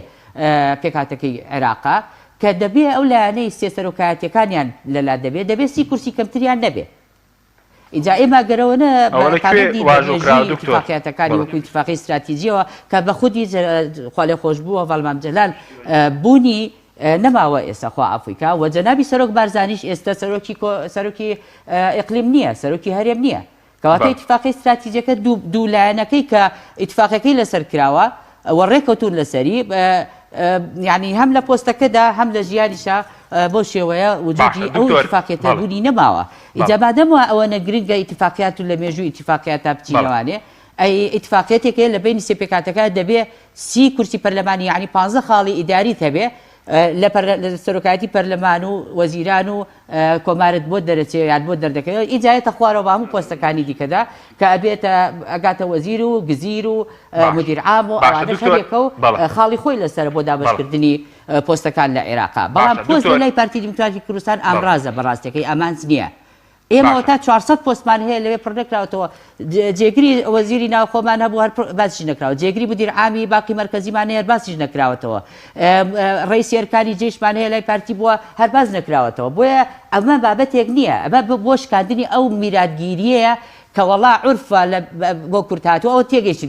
پێکهاتەکەی عێراقا کە دەبێ ئەو لایەنەی سێ سەرۆکایەتیەکانیان لەلا دەبێت سێ کورسی کەمتریان نەبێ اینجا ئێمە گەرەوەنە اتفاقیاتەکانی وەکو اتفاقی استراتیجیەوە کە بە خودی خۆلێ خۆش بووە ڤەڵمان جەلال بوونی نەماوە ئێستا خوا ئەفریقا و جەنابی سەرۆک بارزانیش ئێستا سەرۆکی ئیقلیم نییە سەرۆکی هەرێم نییە کەواتە اتفاقی استراتیجیەکە دوو لایەنەکەی کە اتفاقەکەی لەسەر کراوە وەڕێکەوتون لەسەری یعنی هەم لە پۆستەکەدا هەم لە ژیانیشا بۆ شێوەیە وجودی ئەو اتفاقیەتە بوونی نەماوە ئیجا مادەمەوە ئەوەنە گرنگە اتفاقیات و لە مێژووی اتفاقیاتە بچینەوانێ ئەی اتفاقیەتێکە لە بینی سێ پێکهاتەکە دەبێ 30 کورسی پەرلەمانی یعنی 15 خاڵی ئیداری هەبێ لە سەرۆکایەتی پەرلەمان و وەزیران و کۆمارت بۆ دەرەچێ یان بۆ دەردەکەوێت ئیجایەتە خوارەوە بە هەموو پۆستەکانی دیکەدا کە ئەگاتە وەزیر و گزیر و مدیر عام و ئەوانە هەرێکە و خاڵی خۆی لەسەر بۆ دابەشکردنی پۆستەکان لە عێراقا بەڵام پۆست لە لای پارتی دیموکراتی کوردستان ئامرازە بەڕاستیەکەی ئەمانس نییە ئێمەوە تا 400 پۆستمان هەیە لەوێ پڕ نەکراوەتەوە جێگری وەزیری ناوخۆمان هەبوو هەر باسیش نەکراوە جێگری مدیر عامی باقی مرکزیمان هەیە هەر باسیش نەکراوەتەوە ڕئیسی ئەرکانی جێشمان هەیە لای پارتی بووە هەر باز نەکراوەتەوە بۆیە ئەمە بابەتێک نییە ئەمە بۆ شکاندنی ئەو میراتگیریەیە کە وەڵا عورفە بۆ کورد هاتووە ئەوە تێگەیشت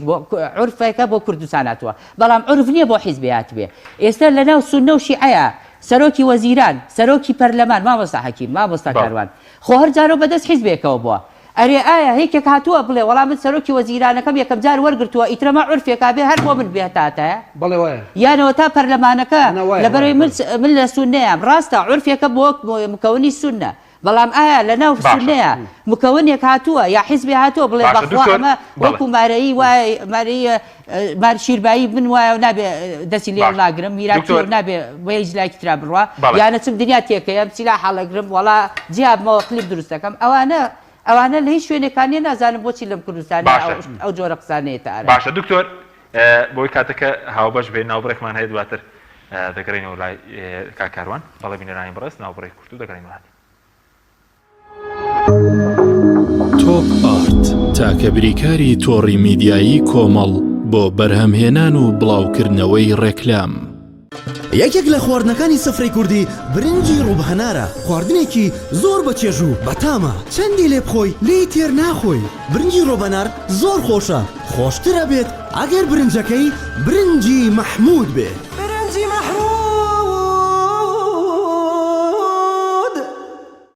عورفەکە بۆ کوردستان هاتووە بەڵام عورف نییە بۆ حیزب هات بێ ئێستا لەناو سوننە و شیعەیە سەرۆکی وەزیران سەرۆکی پەرلەمان مامۆستا حەکیم مامۆستا کاروان خۆ هەر جارۆ بەدەست حیزبێکەوە بووە ئەرێ ئایا هیچێک هاتووە بڵێ وەڵام من سەرۆکی وەزیرانەکەم یەکەم جار وەرگرتووە ئیترەمە عورفێکا بێ هەر بۆ من بێتاتایە بەڵێ وایە یانەوە تا پەرلەمانەکە لەبەرەوەی من لە سوننەیەم ڕاستە عورفێکە بۆ مکەونی سوننە بەڵام ئایا لە ناو سوننەیە مکەونێک هاتووە یا حیزبێ هاتووە بڵێ بەخوا ئەمە وەکو مارەیی وای مارەی مار شیربایی من وایە نابێ دەستی لێ لاگرم میراتی نابێ وەیج لایکی ترا بڕوا یانە چم دنیا تێکەیەم سیلا حەڵەگرم وەڵا جیابمەوە کلیپ دروستەکەم ئەوانە لە هیچ شوێنێکانیە نازانم بۆچی لەم کوردستانە ئەو جۆرە قسانەیە تا ئارە باشە دکتۆر بۆی کاتەکە هاوبەش بێ ناوبڕێکمان هەیە دواتر دەگەڕێنەوە لای کاکاروان بەڵێ بینەرانی بەڕێز ناوبڕێک کورت و دەگەڕێنەوە تۆپ ئارت تاکە بریکاری تۆڕی میدیایی کۆمەڵ بۆ بەرهەمهێنان و بڵاوکردنەوەی ڕێکلام. یەکێک لە خواردنەکانی سەفرەی کوردی برنجی ڕووبهەنارە، خواردنێکی زۆر بەچێژ و بەتامە، چەندی لێ بخۆی لێی تێر ناخۆی. برنجی ڕۆبەنار زۆر خۆشە، خۆشترە بێت ئەگەر برنجەکەی برنجی مەحموود بێت. برنجی مەحموود!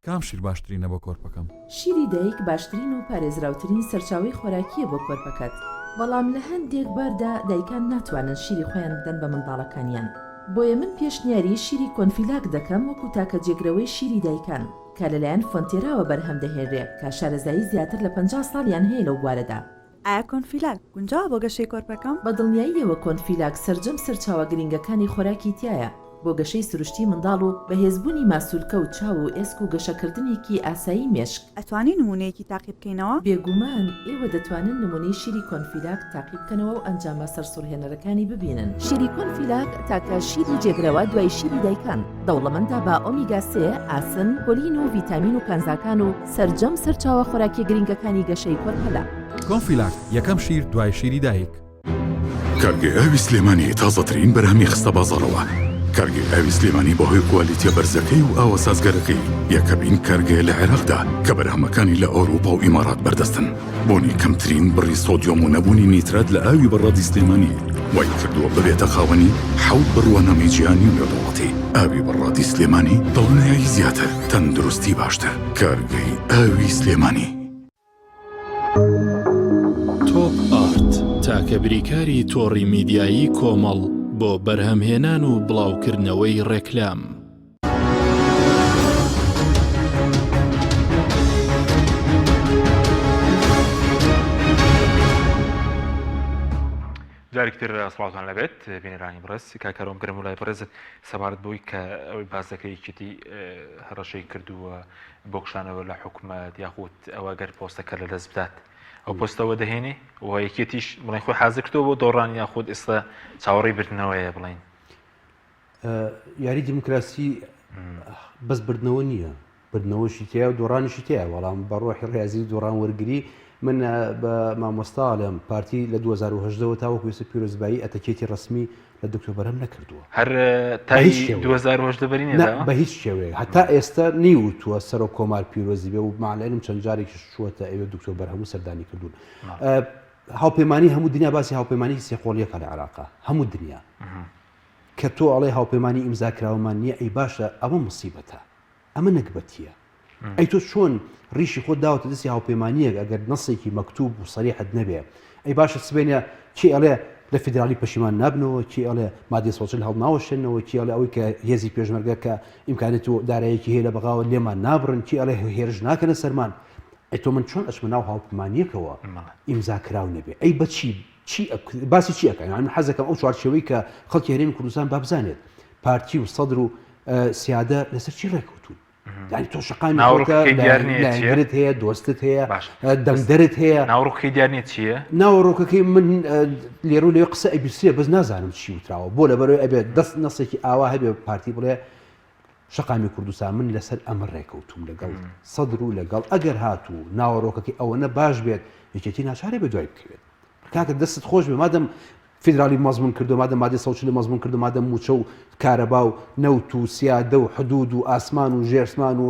کام شیر باشترینە بۆ کۆرپەکەم؟ شیری دایک باشترین و پارێزراوترین سەرچاوی خۆراکیە بۆ کۆرپەکەت. بەڵام لە هەندێک باردا دایکان ناتوانن شیری خۆیان بدەن بە منداڵەکانیان. بۆیە من پێشنیاری شیری کۆنفیلاک دەکەم وەکو تاکە جێگرەوەی شیری دایکان کە لەلایەن فۆنتێراوە بەرهەم دەهێنرێ کە شارەزایی زیاتر لە 50 ساڵیان هەیە لەو بوارەدا. ئایا کۆنفیلاک گونجاوە بۆ گەشەی کۆرپەکەم؟ بە دڵنیاییەوە کۆنفیلاک سەرجەم سەرچاوە گرنگەکانی خۆراکی تایە بۆ گەشەی سروشتی منداڵ و بەهێزبوونی ماسوولکە و چاو و ئێسک و گەشەکردنێکی ئاسایی مێشک. ئەتوانی نمونەیەکی تاقی بکەینەوە؟ بێگومان ئێوە دەتوانن نمونەی شیری کۆنفیلاک تاقی بکەنەوە و ئەنجامە سەرسوڕهێنەرەکانی ببینن. شیری کۆنفیلاک تاکە شیری جێگرەوە دوای شیری دایکان دەوڵەمەندە بە ئۆمیگا 3، ئاسن، کۆلین و ڤیتامین و کانزاکان و سەرجەم سەرچاوە خۆراکی گرنگەکانی گەشەی کۆرپەلا. کۆنفیلاک یەکەم شیر دوای شیری دایک. کارگەی ئاوی سلێمانی تازەترین بەرهەمی خستە بازاڕەوە. کارگەی ئاوی سلێمانی بەهۆی کوالیتیە بەرزەکەی و ئاوە سازگەرەکەی یەکەمین کارگەیە لە عێراقدا کە بەرهەمەکانی لە ئەوروپا و ئیمارات بەردەستن. بۆنی کەمترین بڕی سۆدیۆم و نەبوونی نیترات لە ئاوی بەڕادی سلێمانی وای کردووە ببێتە خاوەنی 7 بڕوانەمی جیهانی و نێودەوڵەتی. ئاوی بەڕادی سلێمانی دڵنیایی زیاتر، تەندروستی باشتر. کارگەی ئاوی سلێمانی. تۆپ ئارت تاکە بریکاری تۆڕی میدیایی کۆمەڵ بۆ بەرهەمهێنان و بڵاوکردنەوەی ڕێکلام. جارێکتر سڵاوتان لەبێت بینەرانی بڕێز کاکەرۆم گرم و لای بڕێزت سەبارەت بۆی کە ئەوەی باز دەکەیکیتی هەڕەشەی کردووە بۆ کشانەوە لە حکومەت یاخود ئەوە گەر پۆستەکە لە دەست بدات ئەو پۆستەوە دەهێنێ و یەکێتیش بڵێن خۆی حازر کردەوە بۆ دۆڕان یاخود ئێستا چاوەڕێی بردنەوەیە بڵێن یاری دیموکراسی بەس بردنەوە نییە، بردنەوەشی تەیە و دۆڕانیشی تەیە. بەڵام بە ڕۆحی ڕێزی دۆڕان وەرگری من بە مامۆستا لەم پارتی لە 2010 تاوەکو یوسف پیرۆزبایی ئەتەکێتی ڕسمی لە دکتۆر بەرهەم نەکردووە. هەر تای 2010 بەرینێدا بە هیچ شێوەیە هەتا ئێستا نیوتووە سەرۆک کۆمار پیرۆزی بێ و ماڵێنم چەند جارێکی شووەتە ئەوێ دکتۆر بەرهەم و سەردانی کردوون. هاوپەیمانی هەموو دنیا باسی هاوپەیمانی سێقۆڵیەکە لە عێراقا هەموو دنیا کە تۆ ئەڵێ هاوپەیمانی ئیمزاکراوەمان نییە ئەی باشە ئەمە مصیبەتە، ئەمە نەکبەتیە. ئەی تۆ چۆن ڕیشی خۆت داوەتە دەستی هاوپەیمانیەک ئەگەر نەسێکی مەکتوب و سەریحت نەبێ ئەی باشە سبێنە چی ئەڵێ لە فیدرالی پەشیمان نابنەوە، چی ئەڵێ مادەی سۆچل هەڵناوەشێنەوە، چی ئەڵێ ئەوەی کە هێزی پێشمەرگە کە ئیمکانێت و دارایەکی هەیە لە بەغاوە لێمان نابڕن، چی ئەڵێ هێرش ناکەنە سەرمان. ئەی تۆ من چۆن ئەچمە ناو هاوپەیمانیەکەوە ئیمزاکراو نەبێ ئەی بەچی باسی چی ئەەکەن؟ من حەزەکەم ئەو چوارچێوەی کە خەڵکی هەرێمی کوردستان بابزانێت پارتی و سەدر و سیادە لەسەر چی ڕێکەوتون. یعنی تۆ شقانی لایەنگرت هەیە، دۆستت هەیە، دەنگدەرت هەیە. ناوڕۆکەی دیارنێت چییە؟ ناوەڕۆکەکەی من لێرو لێ قسە ئەبیسیە بەس نازانم چی وتراوە بۆ لەبەرەوەی ئەبێت دەست نەسێکی ئاوا هەبێ پارتی بڵێ شقامی کوردستان من لەسەر ئەمە ڕێکەوتوم لەگەڵ سەدر و لەگەڵ ئەگەر هاتوو ناوەڕۆکەکەی ئەوەنە باش بێت یەکێتی ناچارێ بە دوای بکەوێت. کاکە دەستت خۆش بێ مادەم فیدرالی مەزمون کردو، مادەم مادەی سەوچلی مەزمون کردو، مادەم موچە و کارەبا و نەوت و سیادە و حدود و ئاسمان و ژێرسمان و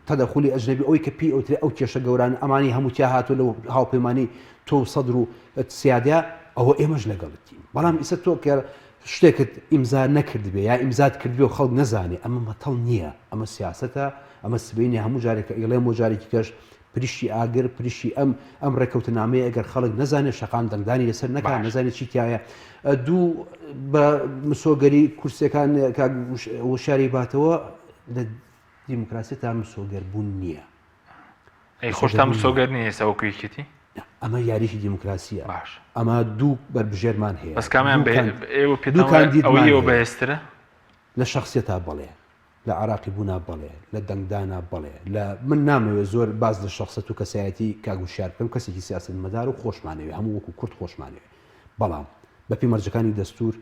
تەدەخولی ئەجنەبی ئەوەی کە پێی ئەوترێ ئەو کێشە گەوران ئەمانی هەموو تیا هاتوو لەو هاوپەیمانی تۆ و سەدر و سیادە ئەوە ئێمەش لەگەڵتین. بەڵام ئیسە تۆ کە شتێکت ئیمزا نەکرد بێ یا ئیمزات کردبێ و خەڵک نەزانێ ئەمە مەتەڵ نییە، ئەمە سیاسەتە، ئەمە سبەینی هەموو جارێکە ئیڵێم و جارێکی کەش پریشی ئاگر پریشی ئەم ڕێکەوتنامەیە ئەگەر خەڵک نەزانێت شەقام دەنگدانی لەسەر نەکات نەزانێت چی تایە. دوو بە مسۆگەری کورسەکان وشاری باتەوە لە دیموکراسی تا مسۆگەربوون نییە. ئەی خۆشتا مسۆگەر نیە سەوەکویکیتی؟ ئەمە یاریشی دیموکراسیە. ئەمە دوو بەربژێرمان هەیە. بەس کامیان ئێوە پێەوەیەوە بەهێزترە لە شخصیەتا بەڵێ، لە عراقی بوونا بەڵێ، لە دەنگدانا بەڵێ، لە من نامەوێت زۆر باز لە شخصەت و کەسایەتی کاگوشار بکەم، کەسێکی سیاست مەدار و خۆشمانەوێ هەموو وەکو کورد خۆشمانەوێ. بەڵام بە بە پەیمانجەکانی دەستور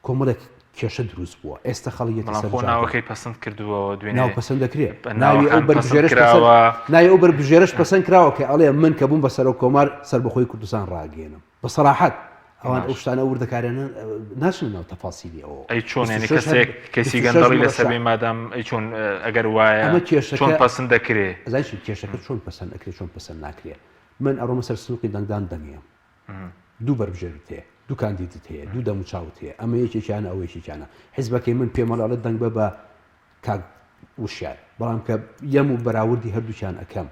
کۆمەڵێک کێشە دروست بووە ئێستا خەڵکیەتی ناوەکەی پەسەند کردووە دوێنێ ناو پەسەند دەکرێت ناوی ئەو بەربژێرش پەسەند کراوە کە ئەڵێ من کە بووم بە سەر و کۆمار سەربەخۆی کوردستان ڕاگەێنم بە سەراحەت ئەوان ئەو شتانە وردەکارێنن ناچن ناو تەفاسیلی ئەوە ئەی چۆن یعنی کەسێک کەسی گەندەڵی لەسەر بێ مادام ئەی چۆن ئەگەر وایە چۆن پەسەند دەکرێت ئەزای کێشەکە چۆن پەسەند دەکرێت چۆن پەسەند ناکرێت من ئەڕۆمە سەر سنووقی دەنگدان دەمێم دوو بەربژێرت هەیە دوو کاندیدت هەیە دوو دەموچاوت هەیە ئەمە یەکێکیانە ئەو یەکێکیانە حیزبەکەی من پێمەڵاڵێت دەنگ بە بە کاک وشیار بەڵام کە یەم و بەراوردی هەردووچیان ئەەکەم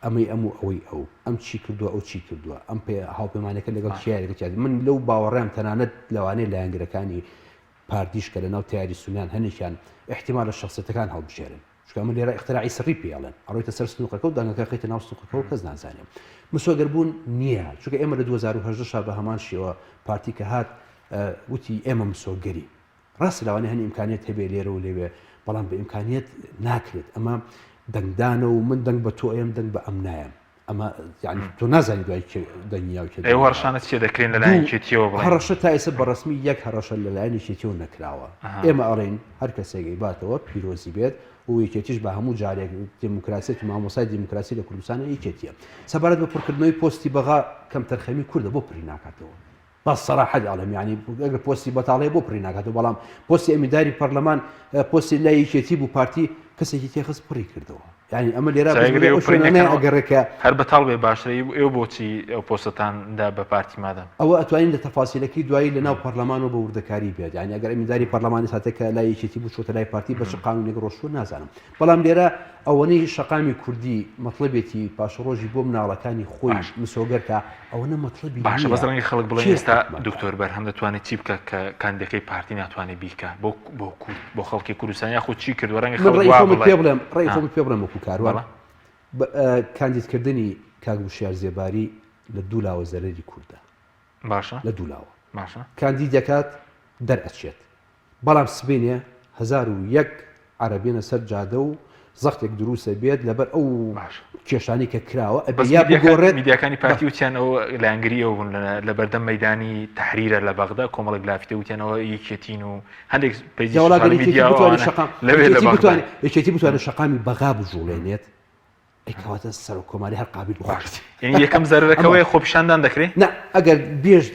ئەمەی ئەوەی ئەو ئەم چی کردووە ئەو چی کردووە ئەم پێ هاوپەیمانەکە لەگەڵ شیارێکیان من لەو باوەڕێم تەنانەت لەوانەیە لایەنگرەکانی پاردیش کە لە ناو تیاری سونیان هەنێکیان احتیمال لە شخصەتەکان هەڵبژێرن چکە من لێرە اختراعی سڕی پێڵێن ئەڕۆیتە سەر سنووقەکە و دەنگەکە خەیتە ناو سنووقەکەەوە کەس نازانێت مسۆگەربوون نییە چونکە ئێمە لە 2010 بە هەمان شێوە پارتی کە هات وتی ئێمە مسۆگەری ڕاست لەوانەیە هەنی ئیمکانیت هەبێ لێرە و لێوێ بەڵام بە ئیمکانیت ناکرێت ئەمە دەنگدانە و من دەنگ بە تۆ ئەم دەنگ بە ئەم نایەم ئەمە یعنی تۆ نازانی دوای دەنگیاو هەڕشانە چێ دەکرێن لە لایەنێکیەوە هەڕەشە تا ئێستا بەڕسمی یەک هەڕەشە لە لایەنێکیەوە نەکراوە ئێمە ئەڵێن هەر کەسێکی باتەوە پیرۆزی بێت و یەکێتیش بە هەموو جارێک دموکراسی مامۆسای دموکراسی لە کوردستانە یەکێتیە سەبارەت بە پڕکردنەوەی پۆستی بەغا کەم تەرخەمی کوردە بۆ پڕی ناکاتەوە بەس سەراحەت ئاڵم ینی ئەگەر پۆستی بەتاڵەیە بۆ پڕی ناکاتەوە بەڵام پۆستی ئەمیداری پەرلەمان پۆستی لای یەکێتی بوو پارتی کەسێکی تێخست پڕی کردەوە یعنی ئەمە لێرە ئەگەڕێکە هەر بەتاڵ بێ باشترە ئێوە بۆچی ئەو پۆستتاندا بە پارتی مادەم ئەوە ئەتوانین لە تەفاسیلەکەی دوایی لە ناو پەرلەمانەوە بە وردەکاری بێت یعنی ئەگەر ئەمیداری پەرلەمانی ساتێکە لای یەکێتی بوو چۆتە لای پارتی بە قانونێک ڕۆشتووە نازانم بەڵام لێرە ئەوەنەی شەقامی کوردی مەطلبێتی پاشڕۆژی بۆ مناڵەکانی خۆی مسۆگەرکە ئەوەنە مەطلبی باشە بەزڕەنگی خەڵک بڵێ ئێستا دکتۆر بەرهەم دەتوانێت چی بکە کە کاندیدەکەی پارتی ناتوانێت بیکە بۆ خەڵکی کوردستان یاخود چی کردووە ڕەنگە ڕێی خۆم پێ بڵێم وەکو کاروان کاندیدکردنی کاگوشیار زێباری لە دوولاوە زەرری کووردە باشە لە دوولاوە باشە کاندید دەکات دەرئەچێت بەڵام سبینێ 1001 عەرەبیێنە سەر جادە و زەختێک دروستە بێت لەبەر ئەو کێشانی کە کراوە یا بگۆڕێت میدیاکانی پارتی وتیانەوە لایەنگریەوە بوون لە بەردەم مەیدانی تەحریرە لە بەغدا کۆمەڵێک لافیتە وتیانەوە یەکێتین و هەندێک یەکێتی بتوانێت شەقامی بەغا بجوڵێنێت ئەیکەواتە سەر و کۆماری هەر قابل بخوارد یەکەم زەرەکەوەی خۆپیشاندان دەکرێت نه ئەگەر بێژ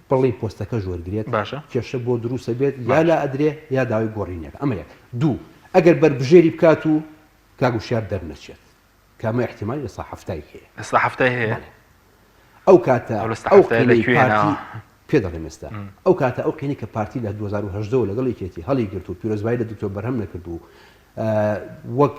بڵی پۆستەکە ژۆرگرێت باشە کێشە بۆ دروستە بێت یا لا ئەدرێ یا داوای گۆڕینێک ئەمە یەک دوو ئەگەر بەربژێری بکات و کاگوشیار دەرنەچێت کامە احتیمالی لە هەفتای هەیە ئێستا هەفتای هەیە ئەو کاتە ئەو قینەی پارتی پێ دەڵێم ئێستا ئەو کاتە ئەو قینی کە پارتی لە 2010 لەگەڵ یەکێتی هەڵی گرت و پیرۆزبایی لە دکتۆر بەرهەم نەکرد و وەک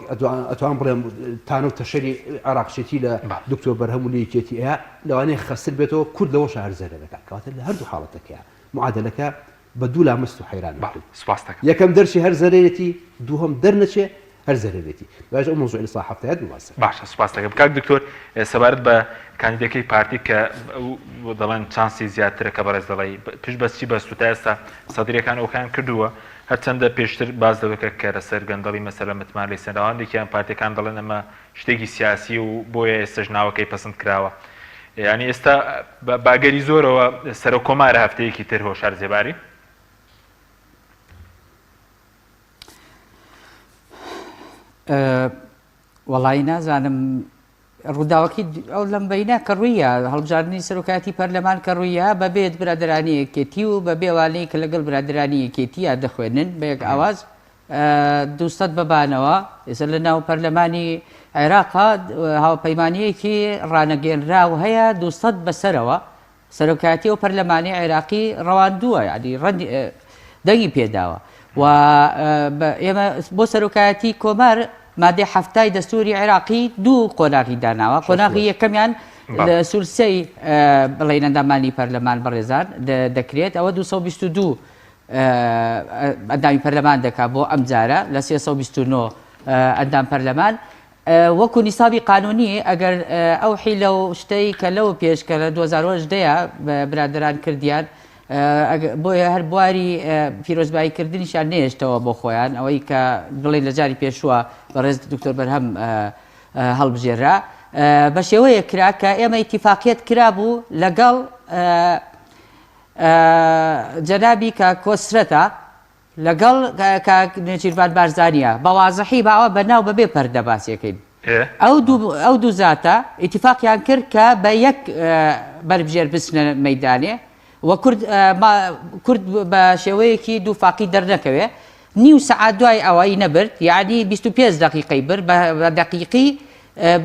ئەتوان بڵێم تانە و تەشەری عراقچێتی لە دکتۆر بەرهەم و لە یەکێتی ئەیە لەوانەیە خەسر بێتەوە کورد لەوە شار زەرە دەکات کەواتە لە هەردوو حاڵەتەکەیە معادلەکە بە دوو لا مەست و حەیران یەکەم دەرچی هەر زەرێتی دووهەم دەرنەچێ هەر زەرێتی باش ئەو مۆزوعی لە هەفتەیە دووباسە باشە سوپاس دەکەم کاک دکتۆر سەبارەت بە کاندیدەکەی پارتی کە دەڵێن چانسی زیاترە کە بەڕێز دەڵێ پشت بەستی بەست و تا ئێستا سەدرەکان ئەوکان کردووە هەرچەندە پێشتر باز دەوەکە کە لەسەر گەندەڵی مەسەلە متمان لێ سەرداوانێکیان پارتیەکان دەڵێن ئەمە شتێکی سیاسی و بۆیە ئێستاش ناوەکەی پەسەند کراوە یعنی ئێستا باگەری زۆرەوە سەر و کۆمارە هەفتەیەکی تر هۆشار زێباری وەڵی نازانم ڕووداوەکی ئەو لەم بەینە کە ڕوویە هەڵبژاردننی سەرۆکاتی پەرلەمان کە ڕوویە بەبێت برادرانی یەکێتی و بە بێوانەیە کە لەگەڵ برادرانی یەکێتیە دەخوێنن بە یەک ئاواز 200 ببانەوە ئێستا لە ناو پەرلەمانی عێراقا هاوپەیمانیەکی ڕانەگەێنراو هەیە 200 بەسەرەوە سەرۆکاتی و پەرلەمانی عێراقی ڕەواندووە یعنی دەنگی پێداوە و ئێمە بۆ سەرۆکایەتی کۆمار مادەی هەفتای دەستوری عێراقی دوو قۆناغی داناوە قۆناغی یەکەمیان لە سورسەی بڵێن ئەندامانی پەرلەمان بەڕێزان دەکرێت ئەوە 222 ئەندامی پەرلەمان دەکات بۆ ئەم جارە لە 329 ئەندام پەرلەمان وەکو نیسابی قانونی ئەگەر ئەو حیلە و شتەی کە لەو پێشکە لە 2010 برادران کردیان بۆیە هەر بواری پیرۆزباییکردنیشان نێشتەوە بۆ خۆیان ئەوەی کە بڵێ لە جاری پێشووە بەڕێز دکتۆر بەرهەم هەڵبژێرا بە شێوەیە کرا کە ئێمە ئیتیفاقیەت کرابوو لەگەڵ جەنابی کە کۆسرەتە لەگەڵ نێچیروان بارزانیە بەوازەحی باوە بەناو بەبێ پەردە باسیەکەین ئەو دوو زاتە ئیتیفاقیان کرد کە بە یەک بەربژێر بچنە مەیدانێ و کورد بە شێوەیەکی دووفاقی دەرنەکەوێ نیو سەعات دوای ئەوەی نەبرد یعنی 25 دقیقەی برد بە دقیقی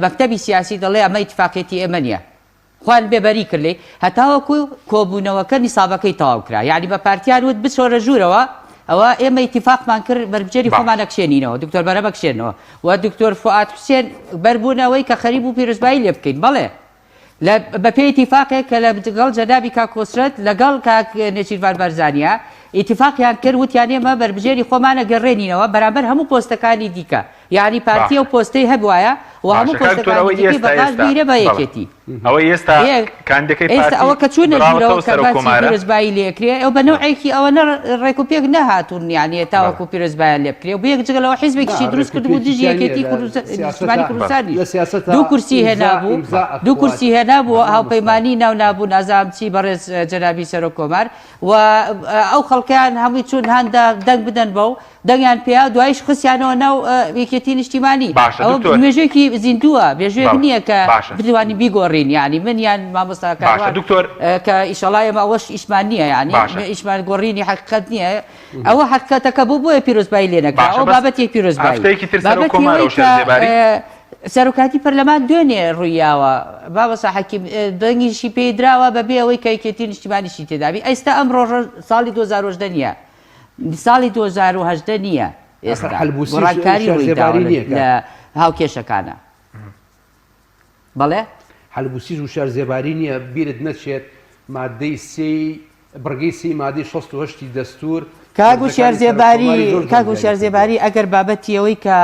مەکتەبی سیاسی دەڵێ ئەمە ئیتفاقێتی ئێمە نییە خوان بێبەری کرد لێ هەتاوەکو کۆبوونەوەکە نیسابەکەی تەواو کرا یعنی بە پارتیان وت بچۆرە ژوورەوە ئەوە ئێمە ئیتیفاقمان کرد بەربژێری خۆمان ئەکشێنینەوە دکتۆر بەرە بەکشێنەوە و دکتۆر فواد حوسێن بەربوونەوەی کە خەریب و پیرۆزبایی لێ بکەین بەڵێ بە پێی ئیتیفاقێک کە لەگەڵ جەنابی کاک کۆسرەت لەگەڵ کاک نێچیروان بەرزانیە ئیتیفاقیان کرد وتیان ئێمە بەربژێری خۆمانە گەڕێنینەوە بەرامبەر هەموو پۆستەکانی دیکە یعنی پارتیە و پۆستەی هەبوایە و هەموو پۆستەکانی دیکەی بەقاش بیرە بە یەکێتی ئەوە ئێستا کاندەکەی ئێستا ئەوە کە چوونە ژوورەوە کە باسی پیرۆزبایی لێکرێ ئەو بە نەوعێکی ئەوە ڕێک و پێک نەهاتوون یعنی تاوەکو پیرۆزبایان لێ بکرێ و بە یەک جگەلەوە حیزبێکیشی دروست کرد و دژی یەکێتی نیشتیمانی کوردستانی دوو کورسی هێنابوو هاوپەیمانی ناو نابوو نازانم چی بەڕێز جەنابی سەرۆک کۆمار و ئەو خەڵکیان هەمووی چوون هەندا دەنگ بدەن بەو دەنگیان پێیا دوایش خستیانەوە ناو یەکێتی نیشتیمانی ئەو مێژێکی زیندووە بێژێک نییە کە بتوانین بیگۆڕین یعنی منیان مامۆستاکان کە ئیشەڵای ئێمە ئەوەش ئیشمان نییە یعنی ئیشمان گۆڕینی حقیقەت نییە ئەوە حقیقەتەکە بوو بۆیە پیرۆزبایی لێ نەکرا ئەو بابەتێک پیرۆزبایی سەرۆکاتی پەرلەمان دوێنێ ڕوویاوە بابەسا حەکیم دەنگیشی پێی دراوە بەبێ ئەوەی کە یەکێتی نیشتیمانیشی تێدابی ئێستا ئەمڕۆ ساڵی 2010 نییە ساڵی 2010 نییە ئێستا ڕانکاری ڕوویداوە لە هاوکێشەکانە بەڵێ هەلبوسیز و شارزێباری نییە بیرت نەچێت مادەی بڕگەی سی مادەی 68 دەستور کاک و شارزێباری ئەگەر بابەتیەوەی کە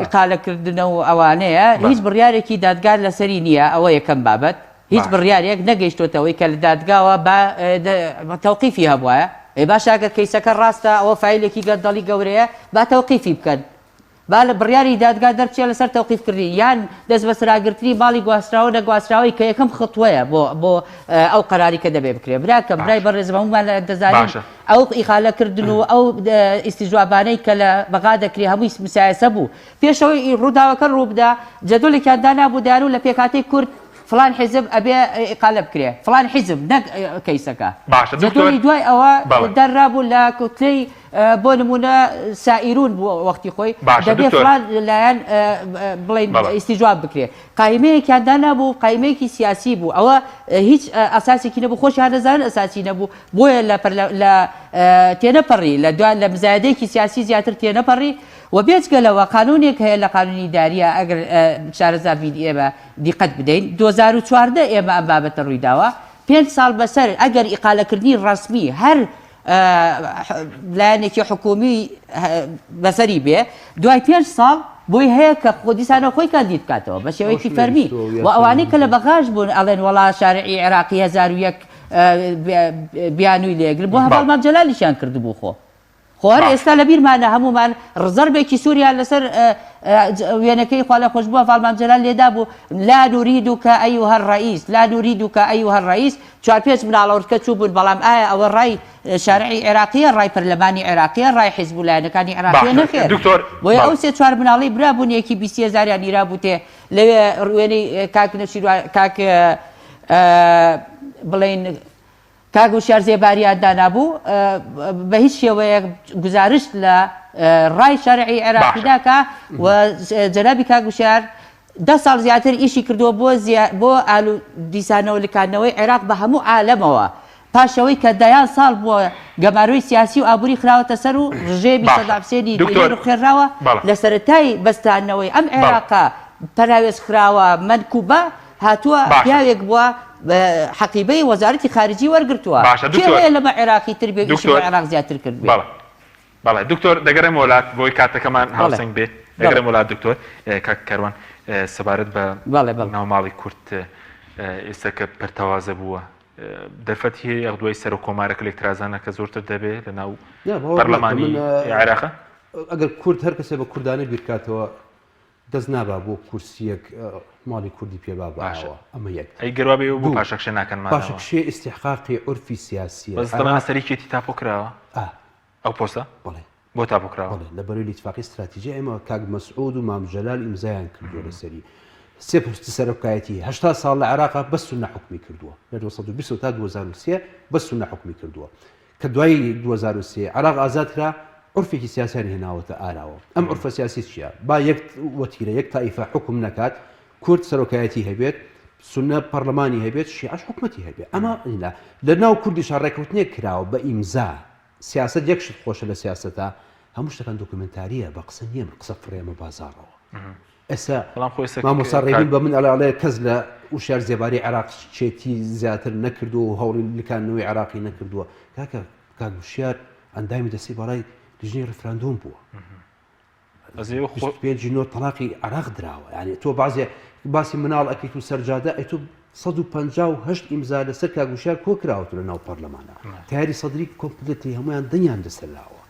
ئیقالەکردنە و ئەوانەیە هیچ بڕیارێکی دادگار لەسەری نییە ئەوە یەکەم بابەت هیچ بڕیارێک نەگەیشتۆتەوەی کە لە دادگاوە بە تەوقیفی هەبوایە باش ئەگەر کەیسەکە ڕاستە ئەوە فایلێکی گەردەڵی گەورەیە با تەوقیفی بکەن با لە بڕیاری دادگا دەرچێت لەسەر تەوقیفکردنی یان دەست بە سراگرتنی ماڵی گواستراوە نەگواستراوی کە یەکەم خطوەیە بۆ ئەو قەراری کە دەبێ بکرێ براکەم برای بەڕێزم هەمومان دەزانین ئەو ئیخالەکردن و ئەو ئیستیجوابانەی کە لە بەغا دەکرێ هەمووی مسایسە بوو پێشەوەی ڕووداوەکە ڕووبدا جەدۆلێکیان دانابوو دیان و لە پێکاتی کورد فلان حزب ئەبێ ئیقالە بکرێ فلان حزب نەک کەیسەکە جەدۆلی دوای ئەوە دەرابوو لە کوتلەی بۆ نمونە سائیرون بوو وەختی خۆی دەبێ فلان لایەن بڵین ئیستیجواب بکرێ قایمەیەکیان دانابوو قایمەیەکی سیاسی بوو ئەوە هیچ ئاساسێکی نەبوو خۆشیان دەزانن ئەساسی نەبوو بۆیە لە تێنەپەڕی لە دوان لە مزایدەیەکی سیاسی زیاتر تێنەپەڕی و بێجگەلەوە قانونێک هەیە لە قانونی داریە ئەگەر شارەزا ئێمە دیقەت بدەین 2014 ئێمە ئەم بابەتە ڕوویداوە 5 ساڵ بەسەر ئەگەر ئیقالەکردنی ڕەسمی هەر لایەنێکی حکومی بەسەری بێ دوای 5 ساڵ بۆی هەیە کە خۆدیسانە خۆی کاندید بکاتەوە بە شێوەیەکی فەرمی و ئەوانەی کە لە بەغاش بوون ئەڵێن وەڵا شارعی عێراقی 1001 بیانووی لێگر بۆ هەواڵمان جەلالیشیان کردبوو خۆ خۆر ئێستا لە بیرمانە هەمومان ڕزەربێکی سووریان لەسەر وێنەکەی خوا لە خۆش بووە فالمان جەلال لێدا بوو لا نوریدوکە ئەیوهە الرئیس لا نوریدوکە ئەیوهە الرئیس 4-5 مناڵەوردکە چوو بوون بەڵام ئایا ئەوە ڕای شارعی عێراقیە ڕای پەرلەمانی عێراقیە ڕای حیزب و لایەنەکانی عێراقیە نەخێر بۆیە ئەو 3-4 مناڵی برابوون یەکی 20,000 ئیرابوو تێ لەوێ ڕوێنەی کاک بڵین کاک و شارزێباریان دانابوو بە هیچ شێوەیەک گزارشت لە ڕای شەرعی عێراقیداکە و جەنابی کاک و شار 10 ساڵ زیاتر ئیشی کردووە بۆ ئالو دیسانەوەلکانەوەی عێراق بە هەموو عالەمەوە پاشەوەی کە دەیان ساڵ بووە گەماروی سیاسی و ئابووری خراوەتە سەر و ڕژێبی سەدام حوسێنی دوێنێ خوێنراوە لە سەرەتای بەستانەوەی ئەم عێراقا پەراوێز خراوە منکوبە هاتووە پیاوێک بووە حەقیبەی وەزارەتی خارجی وەرگرتووە کێوەیە لەمە عێراقی تر بێ ئیشی بۆ عێراق زیاتر کرد بێ بەڵێ دکتۆر دەگەڕێم وڵات بۆی کاتەکەمان هاوسەنگ بێ دەگەڕێم وڵات دکتۆر کاک کەروان سەبارەت بە ناوماڵی کورد ئێستا کە پەرتەوازە بووە دەرفەتی هەیە دوای سەر و کۆمارەکە لێکترازانە کە زۆرتر دەبێ لە ناو پەرلەمانی عێراقە ئەگەر کورد هەر کەسێ بە کوردانە بیرکاتەوە دەست نابا بۆ کورسیەک ماڵی کوردی پێبا باشەوە ئەمە یەک ئەی گەروابێ بۆ پاشەکشێ ناکەن پاشەکشێ ئیستیحقاقی عورفی سیاسی بەستەمە سەریکێتی تاپۆکراوە ئەو پۆستە بڵێ بۆ تاپۆکراوە لە بەرەوەی لیتفاقی استراتیژی ئێمە کاک مەسعود و مام جەلال ئیمزایان کردووە لەسەری سێ پستی سەرۆکایەتی 80 ساڵ لە عێراقا بەس سونە حکمی کردووە لە 1920 تا 2023 بەس سونە حکمی کردووە کە دوای 2023 عێراق ئازاد کرا عرفێکی سیاسیان هێناوەتە ئاراوە ئەم عرفە سیاسی چییە با یەک وەتیرە یەک تائیفە حکم نەکات کورد سەرۆکایەتی هەبێت سونە پەرلەمانی هەبێت شیعەش حکومەتی هەبێت ئەمە لە ناو کوردیشان ڕێکەوتنێک کراوە بە ئیمزا سیاست یەک شت خۆشە لە سیاسەتە هەموو شتەکان دۆکومنتاریە بە قسە نییە قسە فڕێمە بازارەوە ئێستا مامۆستا ڕێبین بە من ئەڵێ کەس لە وشار زێباری عێراق چێتی زیاتر نەکردو و هەوڵی لکانەوەی عێراقی نەکردووە کاکە کاگوشیار ئەندامی دەستی بەڵای لیژنەی ڕفراندۆم بووە پێنجینۆ تەلاقی عێراق دراوە یعنی تۆ باسی مناڵ ئەکەیت و سەرجادە ئەی تۆ 158 ئیمزا لەسەر کاگوشیار کۆکراوەوە لە ناو پەرلەمانە تیاری سەدری کۆمپلەتی هەمویان دەنگیان دەسەرلاوە